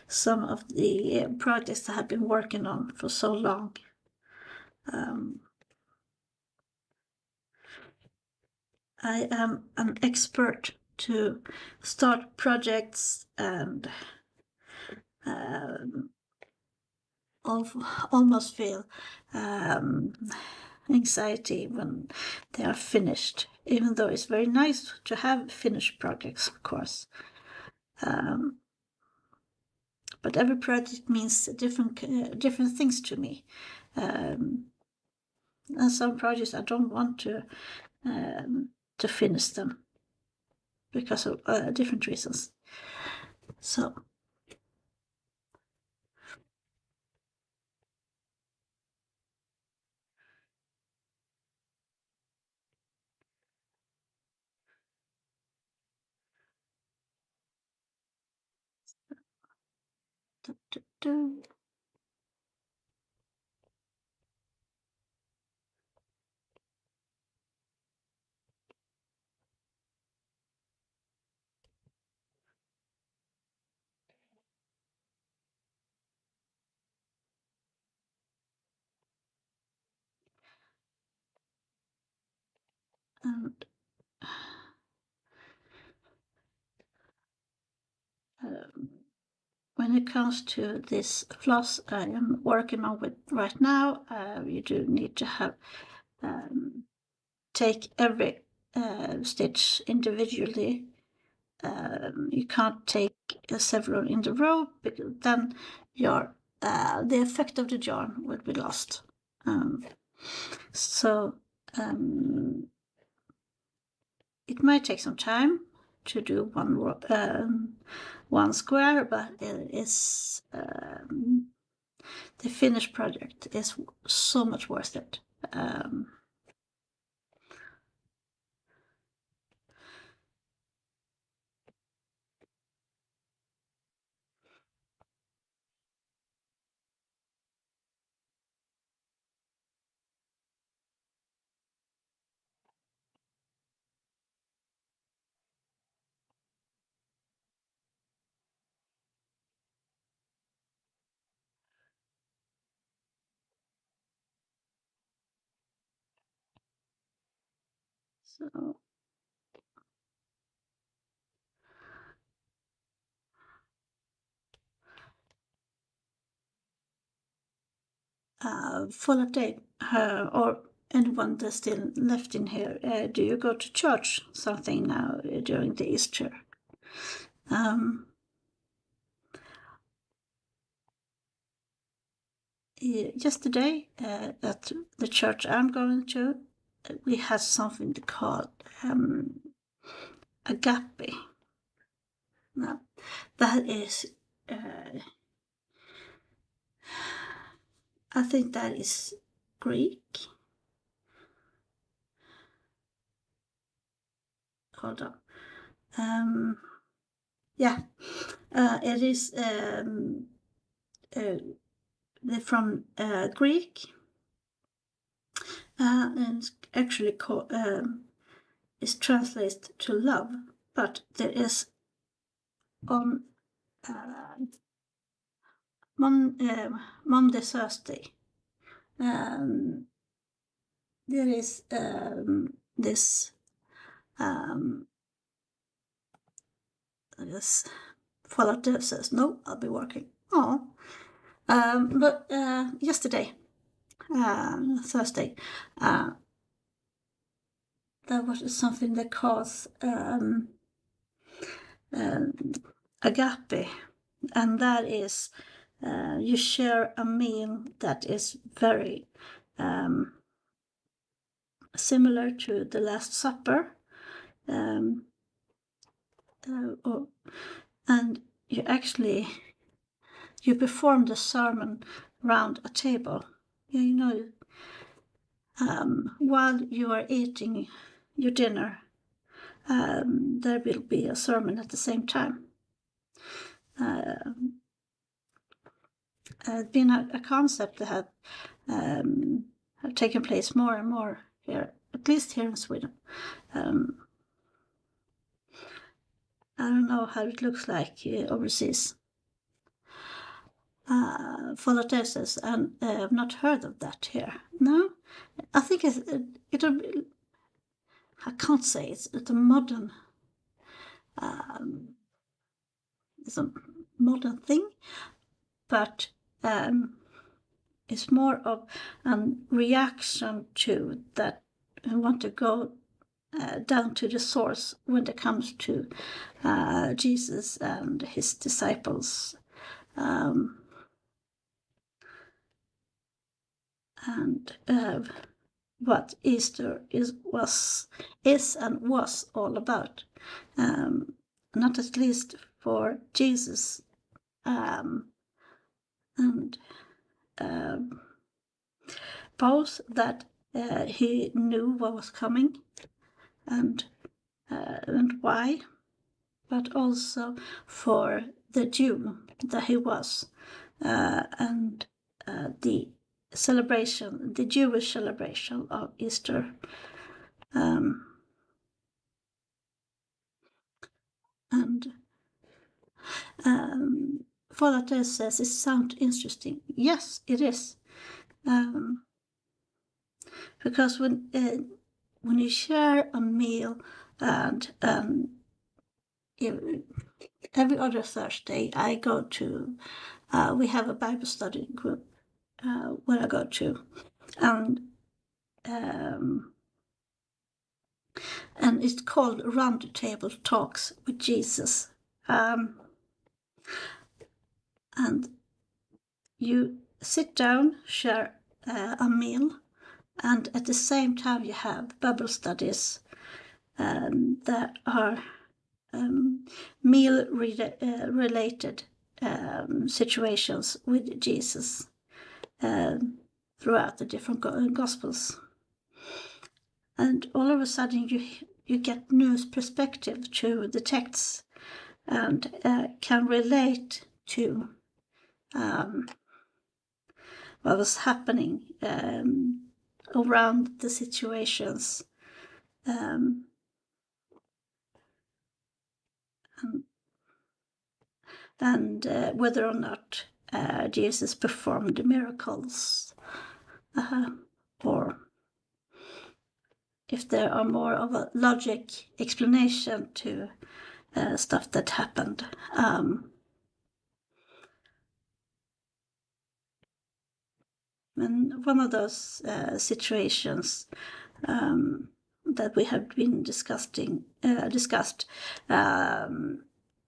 some of the projects I have been working on for so long. I am an expert to start projects and almost feel anxiety when they are finished, even though it's very nice to have finished projects, of course. But every project means different things to me. And some projects I don't want to finish them because of different reasons. So do, do, do. And when it comes to this floss I am working on with right now, you do need to have take every stitch individually. You can't take several in the row because then your the effect of the yarn will be lost. So it might take some time to do one square, but it is the finished project is so much worth it. So Full day, or anyone that's still left in here, do you go to church something now during the Easter? Yesterday at the church I'm going to, we had something called agape. Now, that is, I think that is Greek. Hold on. Yeah, it is from Greek, and actually is translated to love, but there is on Monday, Thursday, there is this Father says, no, I'll be working. Oh, but yesterday, Thursday, there was something that calls agape, and that is you share a meal that is very similar to the Last Supper, and you perform the sermon around a table. While you are eating your dinner, there will be a sermon at the same time. It's been a concept that have taken place more and more here, at least here in Sweden. I don't know how it looks like overseas. Follow-tests, and I've not heard of that here. No, I think it'll be, I can't say it's a modern, it's a modern thing, but it's more of a reaction to that. I want to go down to the source when it comes to Jesus and his disciples. And what Easter is and was all about, not at least for Jesus, and both that he knew what was coming and why, but also for the Jew that he was, and the celebration, the Jewish celebration of Easter. Father says it sounds interesting. Yes, it is. Because when you share a meal, and every other Thursday I go to, we have a Bible study group where I go to, and it's called Round the Table Talks with Jesus. And you sit down, share a meal, and at the same time you have Bible studies that are meal-related situations with Jesus throughout the different Gospels. And all of a sudden you get new perspective to the texts, and can relate to what was happening around the situations, and whether or not Jesus performed miracles, or if there are more of a logic explanation to stuff that happened. And one of those situations that we have been discussed,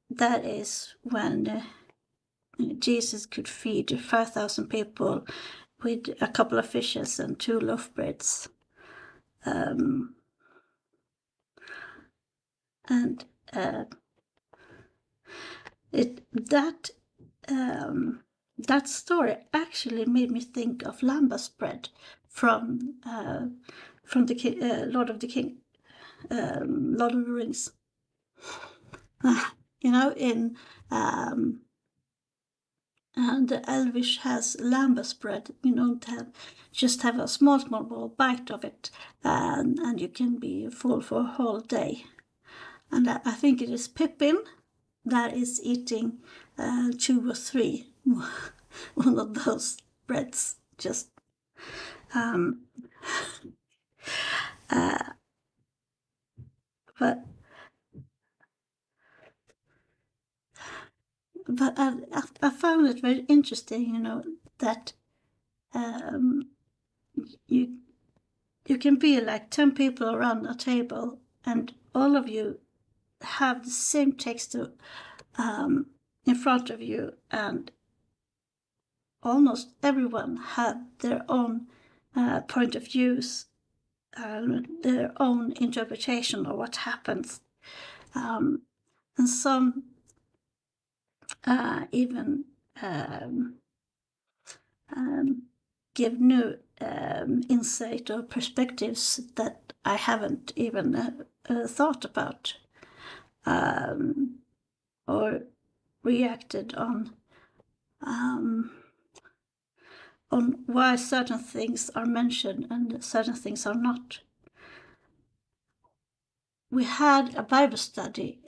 that is when Jesus could feed 5,000 people with a couple of fishes and 2 loaf breads. And that story actually made me think of lambas bread from the Lord of the Rings. You know, in the Elvish has lambas bread. You don't just have a small bite of it, and you can be full for a whole day. And I think it is Pippin that is eating 2 or 3 one of those breads. Just but I found it very interesting, you know, that you can be like 10 people around a table, and all of you have the same text in front of you, and almost everyone had their own point of views, their own interpretation of what happens, and some even give new insight or perspectives that I haven't even thought about or reacted on why certain things are mentioned and certain things are not. We had a Bible study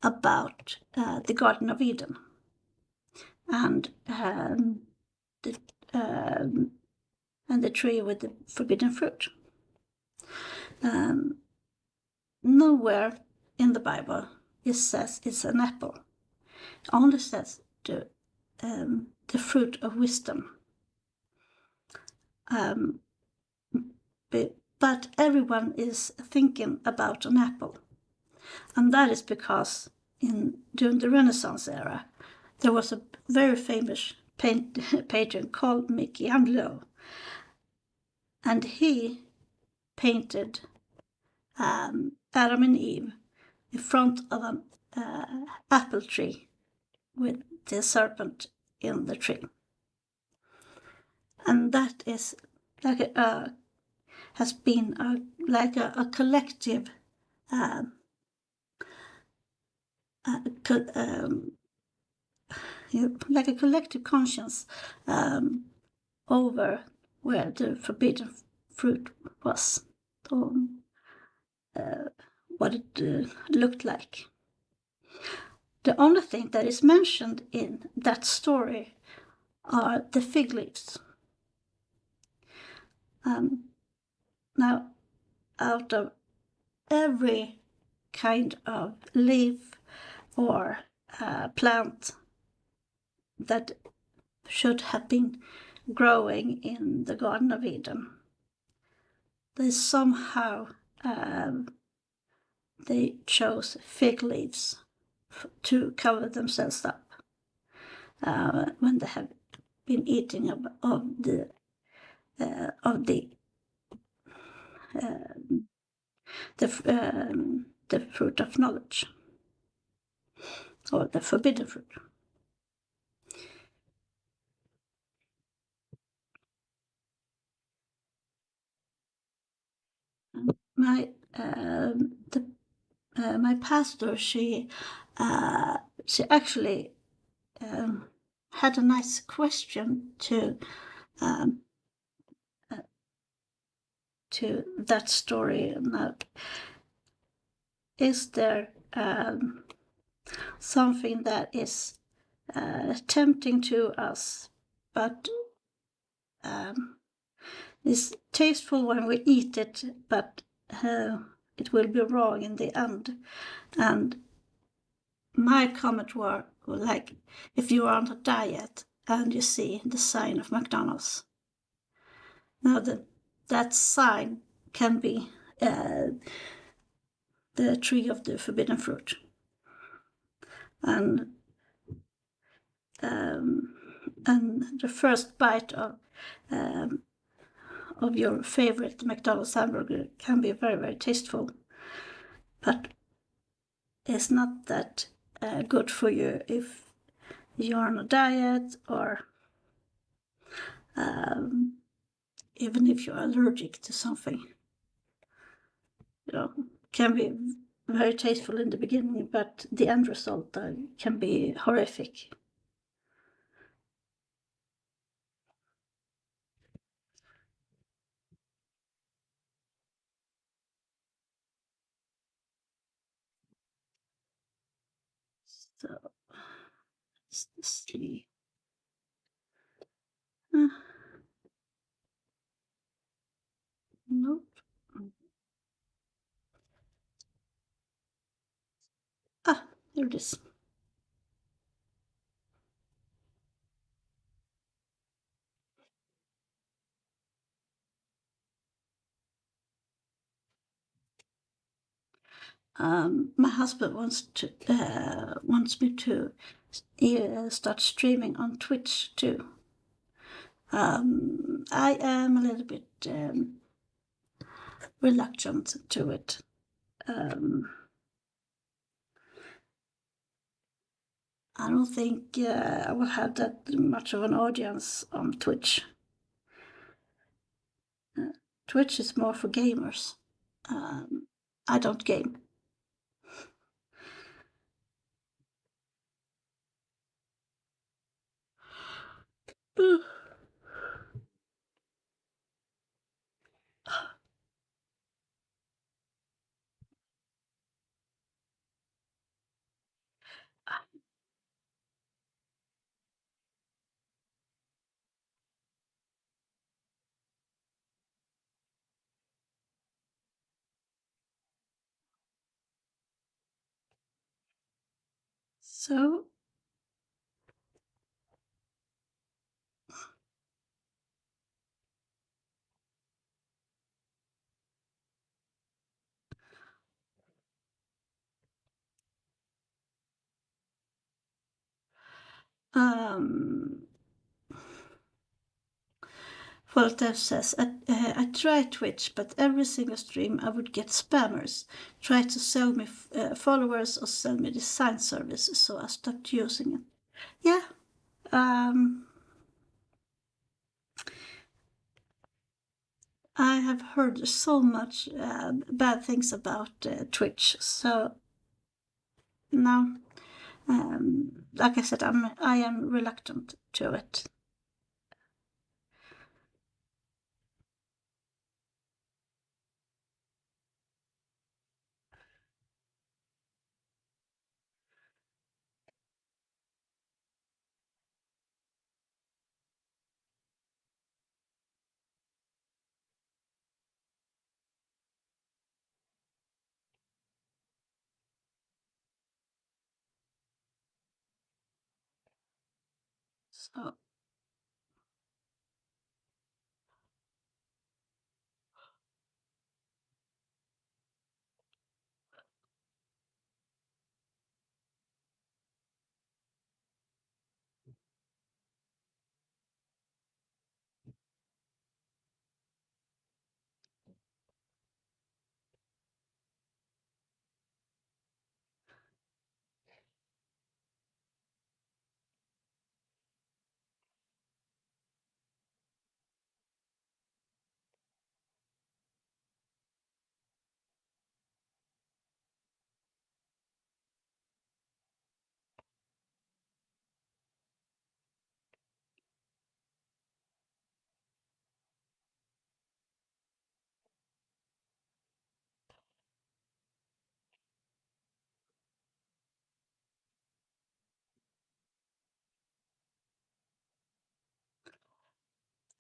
about the Garden of Eden and the tree with the forbidden fruit. Nowhere in the Bible it says it's an apple. It only says the fruit of wisdom. But everyone is thinking about an apple. And that is because during the Renaissance era, there was a very famous painter called Michelangelo. And he painted Adam and Eve in front of an apple tree with the serpent in the tree. And that is like has been like a collective like a collective conscience over where the forbidden fruit was, or what it looked like. The only thing that is mentioned in that story are the fig leaves. Now, out of every kind of leaf or plant that should have been growing in the Garden of Eden, they somehow they chose fig leaves to cover themselves up when they have been eating of the fruit of knowledge, or the forbidden fruit. My pastor, she actually had a nice question to that story. Now, is there something that is tempting to us, but It's tasteful when we eat it, but it will be raw in the end. And my comment were like, if you are on a diet and you see the sign of McDonald's, now that sign can be the tree of the forbidden fruit. And the first bite of your favorite McDonald's hamburger can be very, very tasteful, but it's not that good for you if you're on a diet, or even if you're allergic to something. Can be very tasteful in the beginning, but the end result can be horrific. So let's see. Nope. There it is. My husband wants me to start streaming on Twitch too. I am a little bit reluctant to it. I don't think I will have that much of an audience on Twitch. Twitch is more for gamers. I don't game. So Voltaire says, I try Twitch, but every single stream I would get spammers, try to sell me followers or sell me design services, so I stopped using it. Yeah. I have heard so much bad things about Twitch, so no. Like I said, I am reluctant to it. So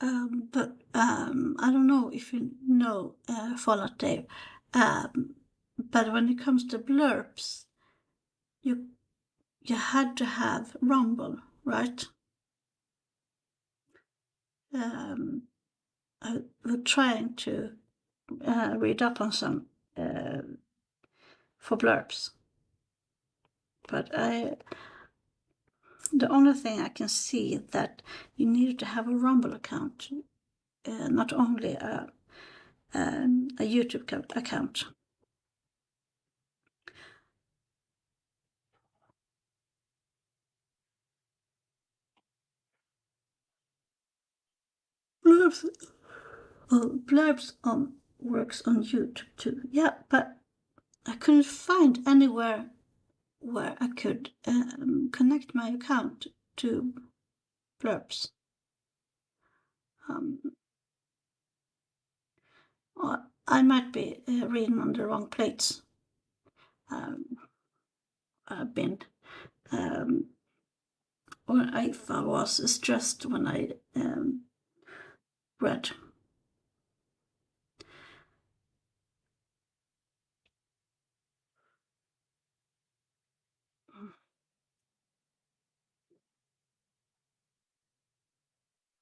But I don't know if you know Fallout Dave, but when it comes to blurbs, you had to have Rumble, right? I was trying to read up on some for blurbs, but the only thing I can see is that you needed to have a Rumble account, not only a YouTube account. Blurbs, blurbs on works on YouTube too. Yeah, but I couldn't find anywhere where I could connect my account to blurbs. Or I might be reading on the wrong plates. I've been, or if I was stressed when I read.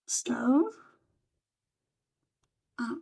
So, uh,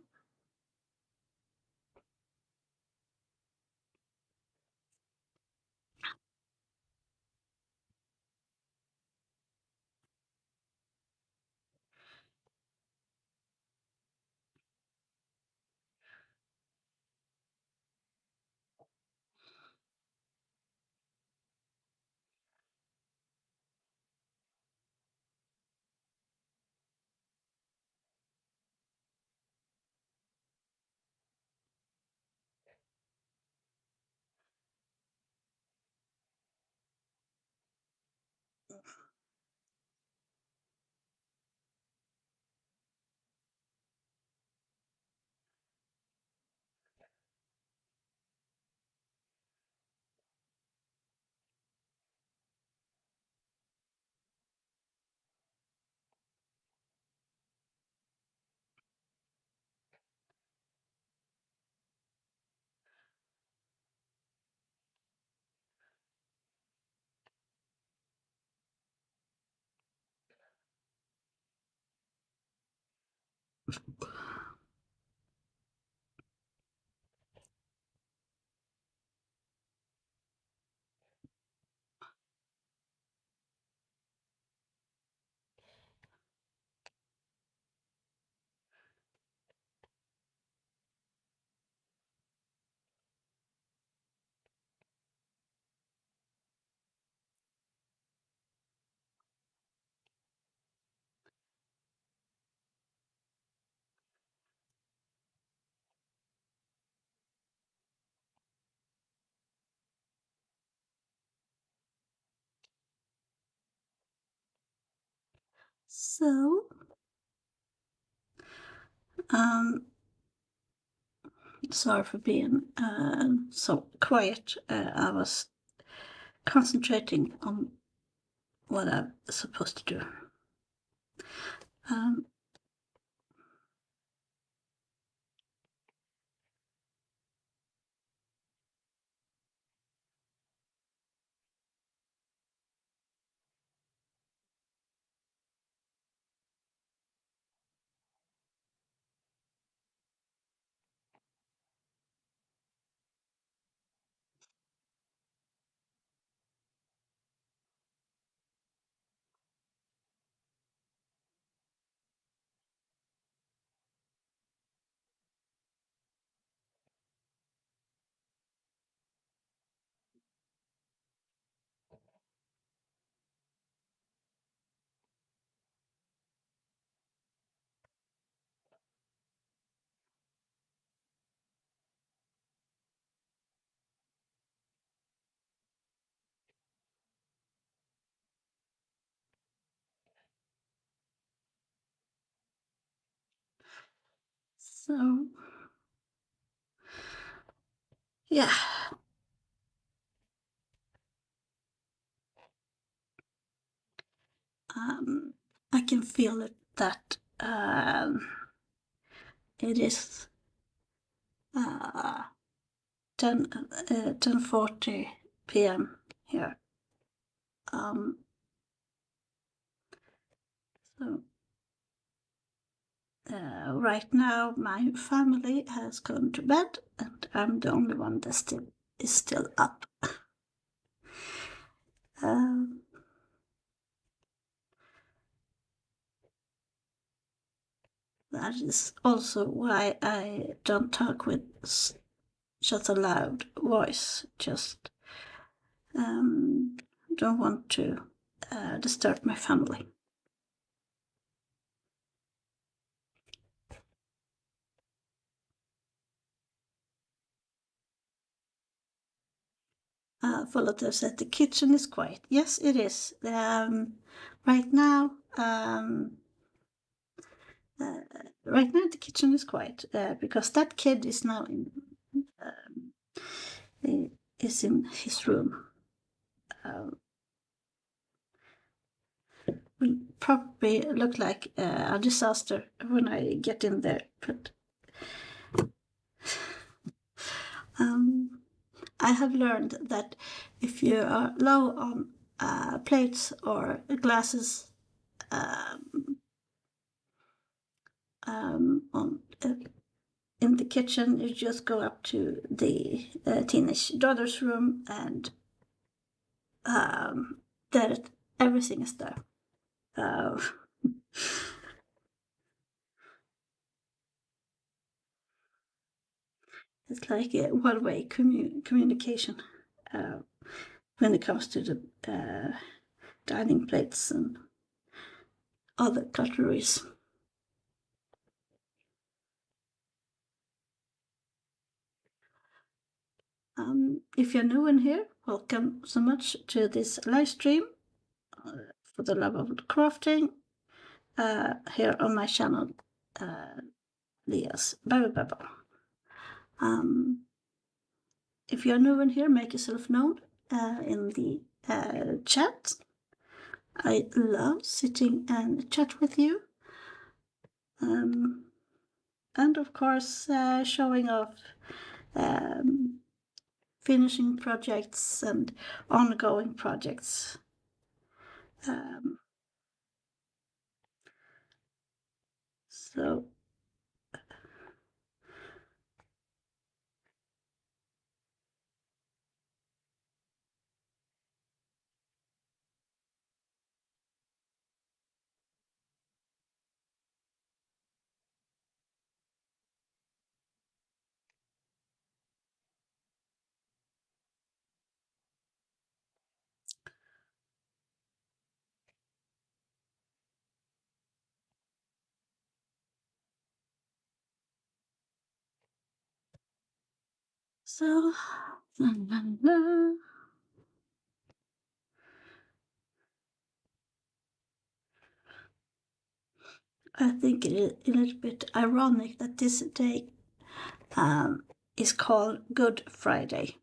so, um, sorry for being so quiet. I was concentrating on what I'm supposed to do. Um, so, yeah. I can feel it that It is 10:40 p.m. here. So right now my family has gone to bed and I'm the only one that is still up. That is also why I don't talk with such a loud voice. Just don't want to disturb my family. Volatil said the kitchen is quiet. Yes, it is. Right now, the kitchen is quiet because that kid is now is in his room. Will probably look like a disaster when I get in there, but I have learned that if you are low on plates or glasses in the kitchen, you just go up to the teenage daughter's room and there everything is there. It's like a one-way communication when it comes to the dining plates and other cutleries. If you're new in here, welcome so much to this live stream for the love of crafting here on my channel, Leah's Berry Bubble. If you're new in here, make yourself known in the chat. I love sitting and chat with you. And of course, showing off finishing projects and ongoing projects. So I think it is a little bit ironic that this day is called Good Friday,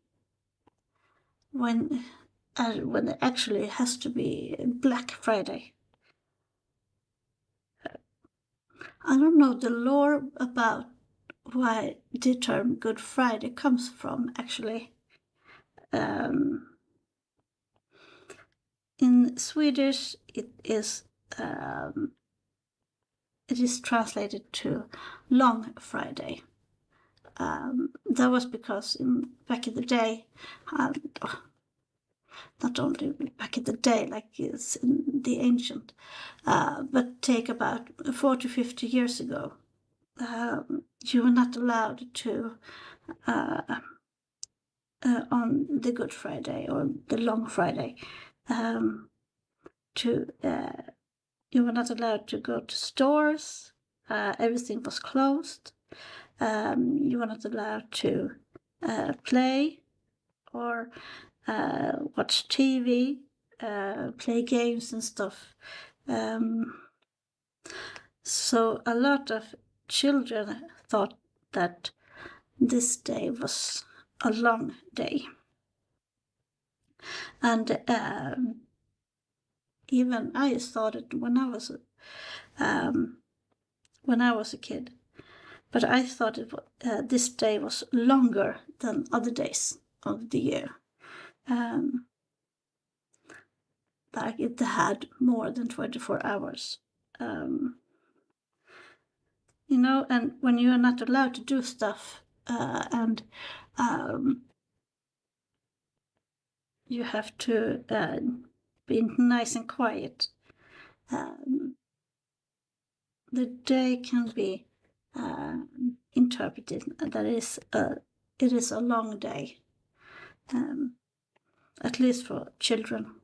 when it actually has to be Black Friday. I don't know the lore about why the term Good Friday comes from, actually. In Swedish, it is translated to Long Friday. That was because back in the day, not only back in the day, like it's in the ancient, but take about 40, 50 years ago, you were not allowed to, on the Good Friday or the Long Friday, you were not allowed to go to stores. Everything was closed. You were not allowed to play or watch TV, play games and stuff. So a lot of children thought that this day was a long day. And even I thought it when I was when I was a kid. But I thought this day was longer than other days of the year. Like it had more than 24 hours. You know, and when you are not allowed to do stuff and you have to be nice and quiet, the day can be interpreted that it is a long day, at least for children.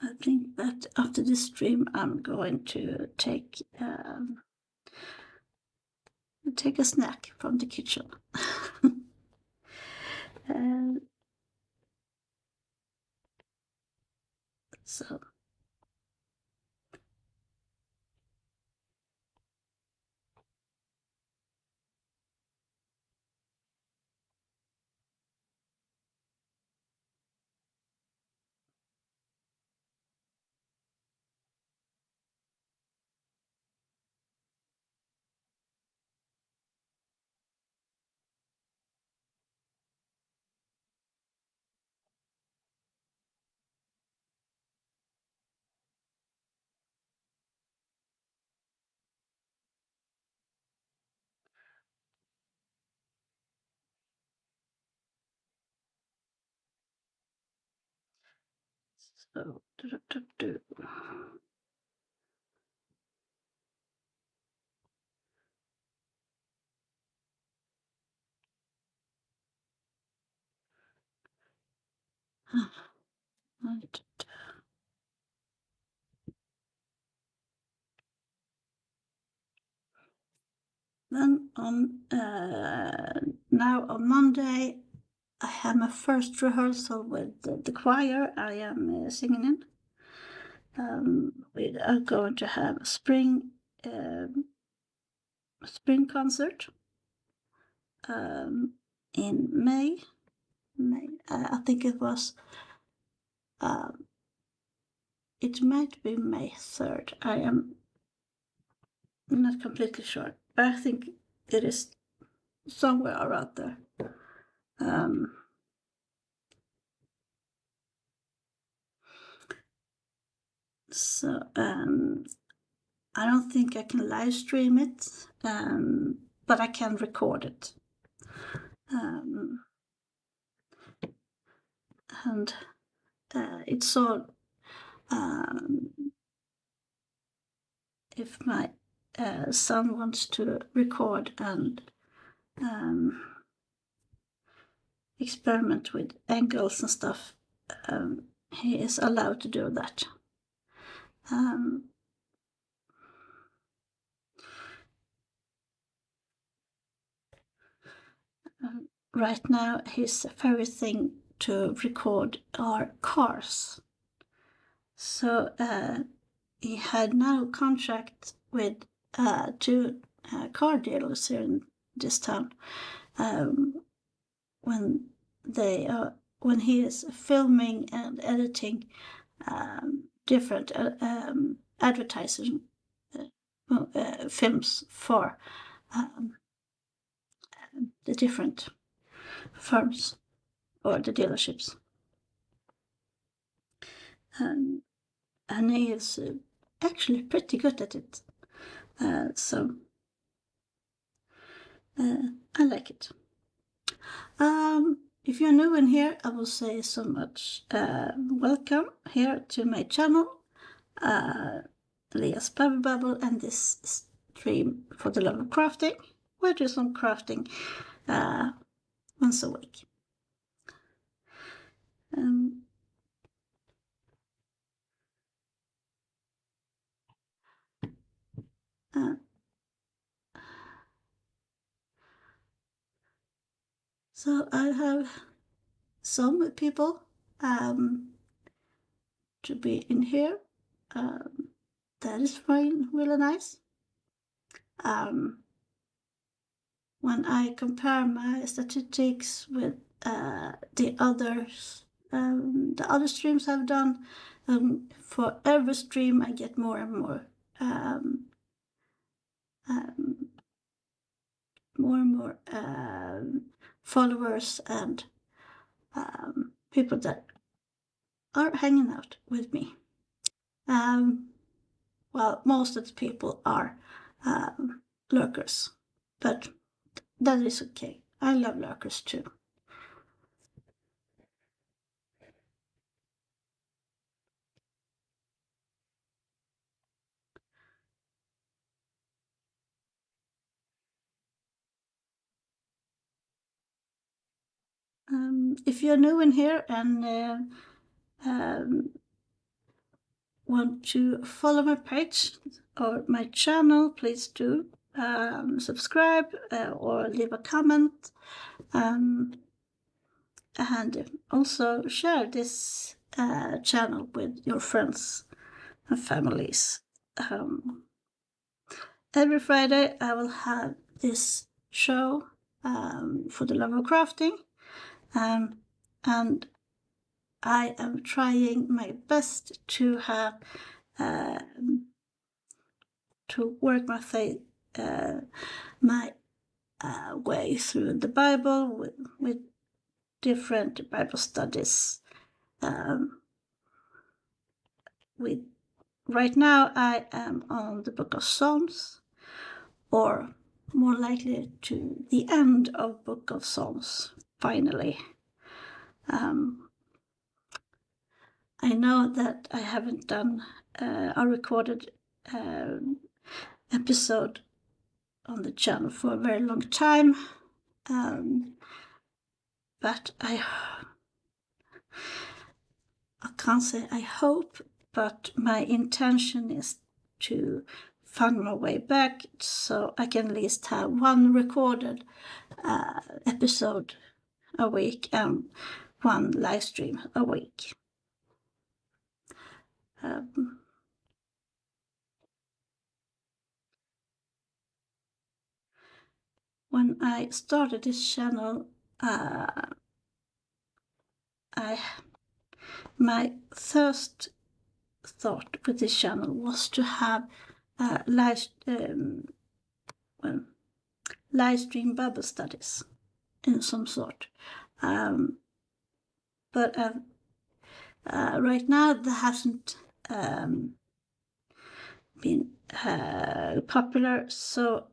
I think that after this stream, I'm going to take a snack from the kitchen. So So, then now on Monday, I have my first rehearsal with the choir I am singing in. We are going to have a spring concert in May. I think it was. It might be May 3rd. I am not completely sure, but I think it is somewhere around there. So I don't think I can live stream it, but I can record it. And it's all if my son wants to record and experiment with angles and stuff, he is allowed to do that. Right now, his favorite thing to record are cars. So he had now contract with 2 car dealers here in this town. When he is filming and editing different advertising films for the different firms or the dealerships. And he is actually pretty good at it. So I like it. If you're new in here, I will say so much welcome here to my channel, Leah's Bubble Bubble, and this stream for the love of crafting. We do some crafting once a week. So I have some people to be in here. That is fine, really nice. When I compare my statistics with the other streams I've done, for every stream I get more and more followers and people that are hanging out with me. Well, most of the people are lurkers, but that is okay. I love lurkers too. If you're new in here and want to follow my page or my channel, please do subscribe or leave a comment, and also share this channel with your friends and families. Every Friday I will have this show for the love of crafting, and I am trying my best to have to work my way through the Bible with different Bible studies. Right now I am on the book of Psalms, or more likely to the end of book of Psalms, finally. I know that I haven't done a recorded episode on the channel for a very long time, but I can't say I hope, but my intention is to find my way back so I can at least have one recorded episode a week and one live stream a week. When I started this channel, my first thought with this channel was to have live stream Bible studies in some sort. But right now that hasn't been popular, so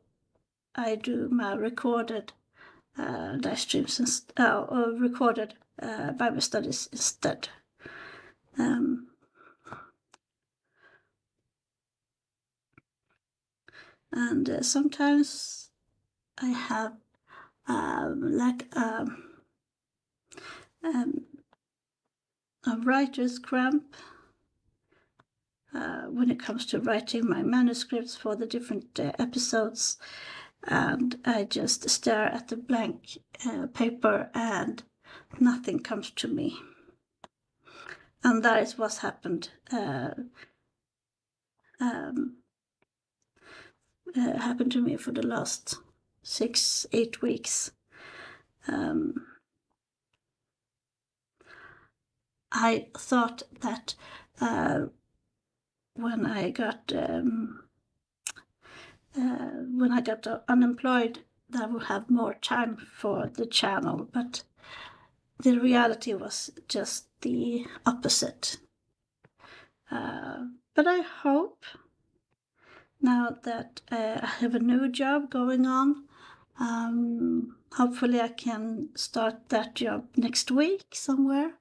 I do my recorded live streams or recorded Bible studies instead. And sometimes I have a writer's cramp when it comes to writing my manuscripts for the different episodes, and I just stare at the blank paper and nothing comes to me. And that is what's happened happened to me for the last 6-8 weeks. I thought that when I got unemployed, that I would have more time for the channel, but the reality was just the opposite. But I hope now that I have a new job going on, hopefully I can start that job next week somewhere.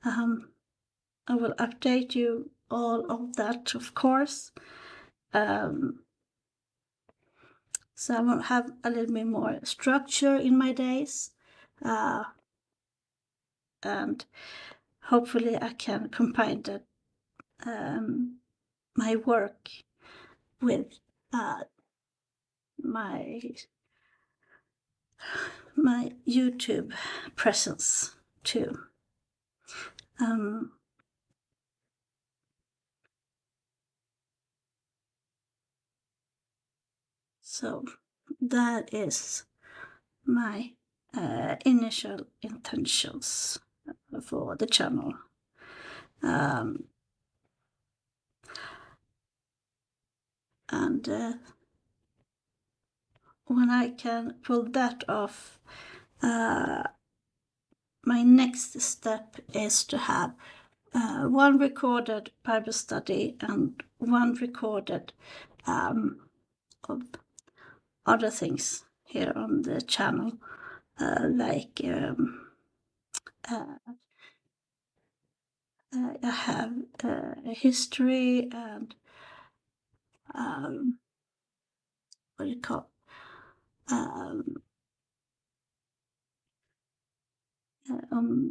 I will update you all of that, of course. So I will have a little bit more structure in my days. And hopefully I can combine that, my work with my my YouTube presence too. So that is my initial intentions for the channel. And when I can pull that off, my next step is to have one recorded Bible study and one recorded of other things here on the channel, like I have a history and what do you call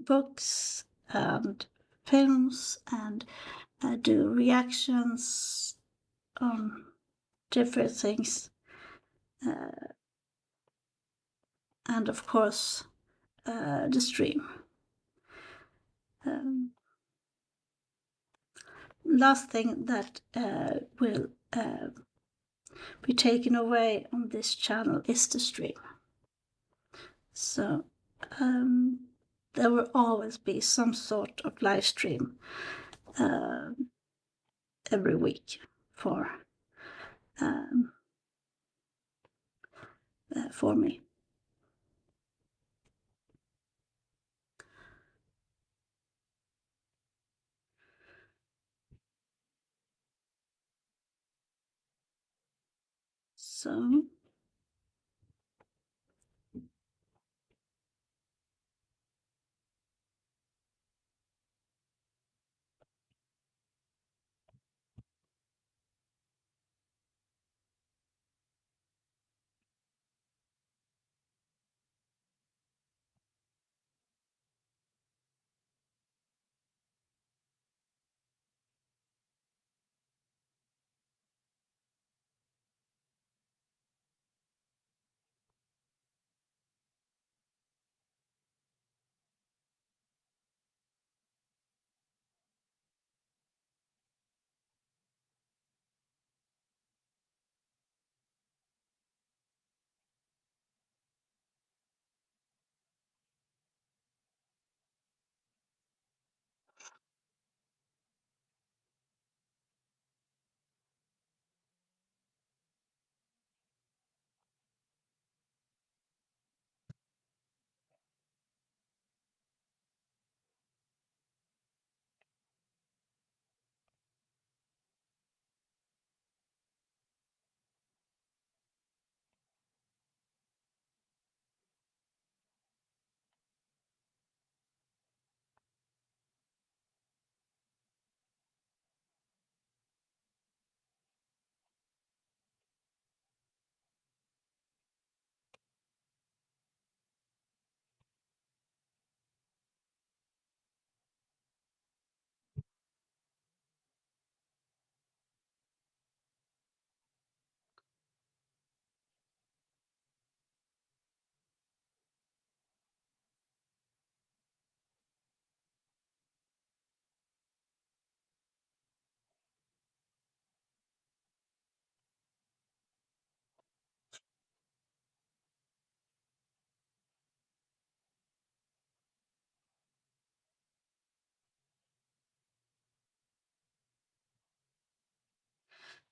books and films, and do reactions on different things, and of course the stream. Last thing that will be taken away on this channel is the stream. So there will always be some sort of live stream every week for me.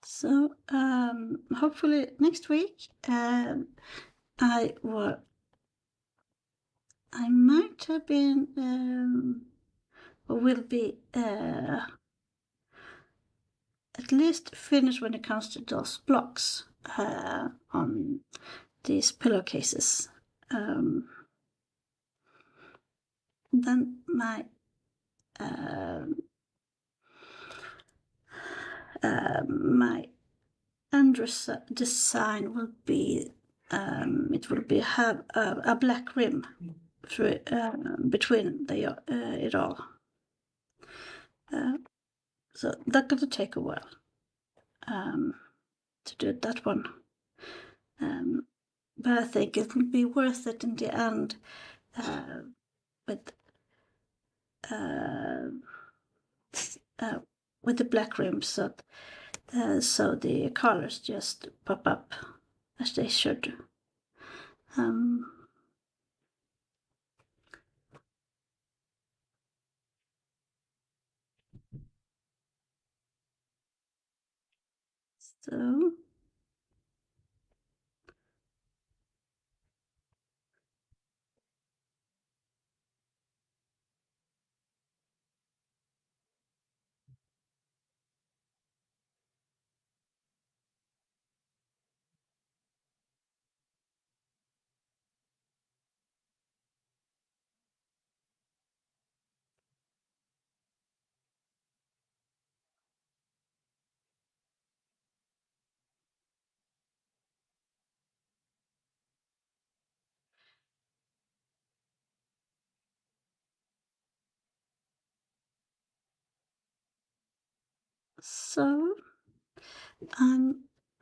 So hopefully next week I might have been or will be at least finished when it comes to those blocks on these pillowcases. Then my end design will be have a black rim through, between it all. So that's gonna take a while to do that one. but I think it will be worth it in the end with uh, with the black rims, so the colors just pop up as they should. So So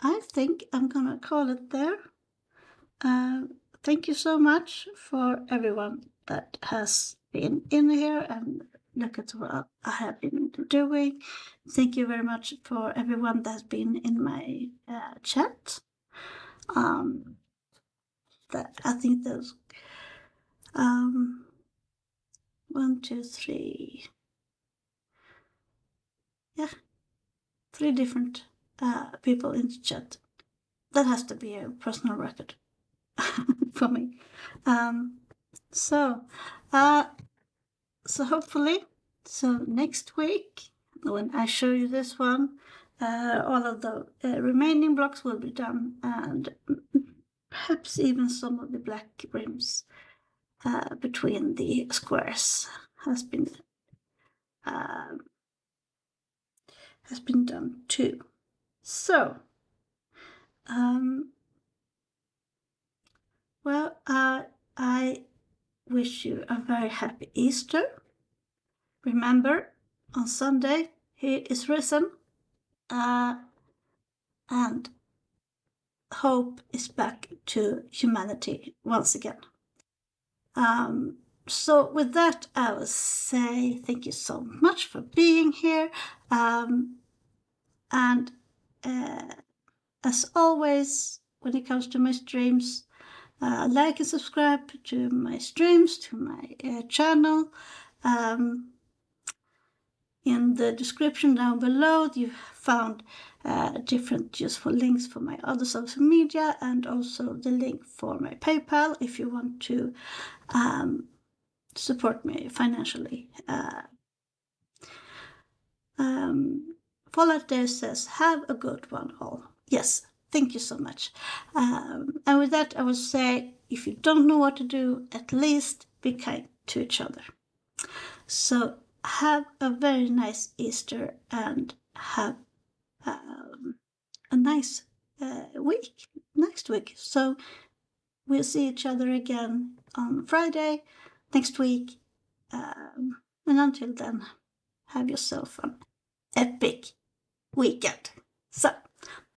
I think I'm gonna call it there. Thank you so much for everyone that has been in here and look at what I have been doing. Thank you very much for everyone that's been in my chat. That I think there's 1, 2, 3, yeah, 3 different people in the chat. That has to be a personal record for me. So hopefully, next week when I show you this one, all of the remaining blocks will be done, and perhaps even some of the black rims between the squares has been done too. So, well, I wish you a very happy Easter. Remember, on Sunday he is risen, and hope is back to humanity once again. So with that, I will say thank you so much for being here. And as always, when it comes to my streams, like and subscribe to my streams, to my channel. In the description down below, you've found different useful links for my other social media, and also the link for my PayPal if you want to support me financially. Fallout there says, have a good one all. Yes, thank you so much. And with that, I will say, if you don't know what to do, at least be kind to each other. So have a very nice Easter and have a nice week next week. So we'll see each other again on Friday next week. And until then, have yourself an epic weekend. So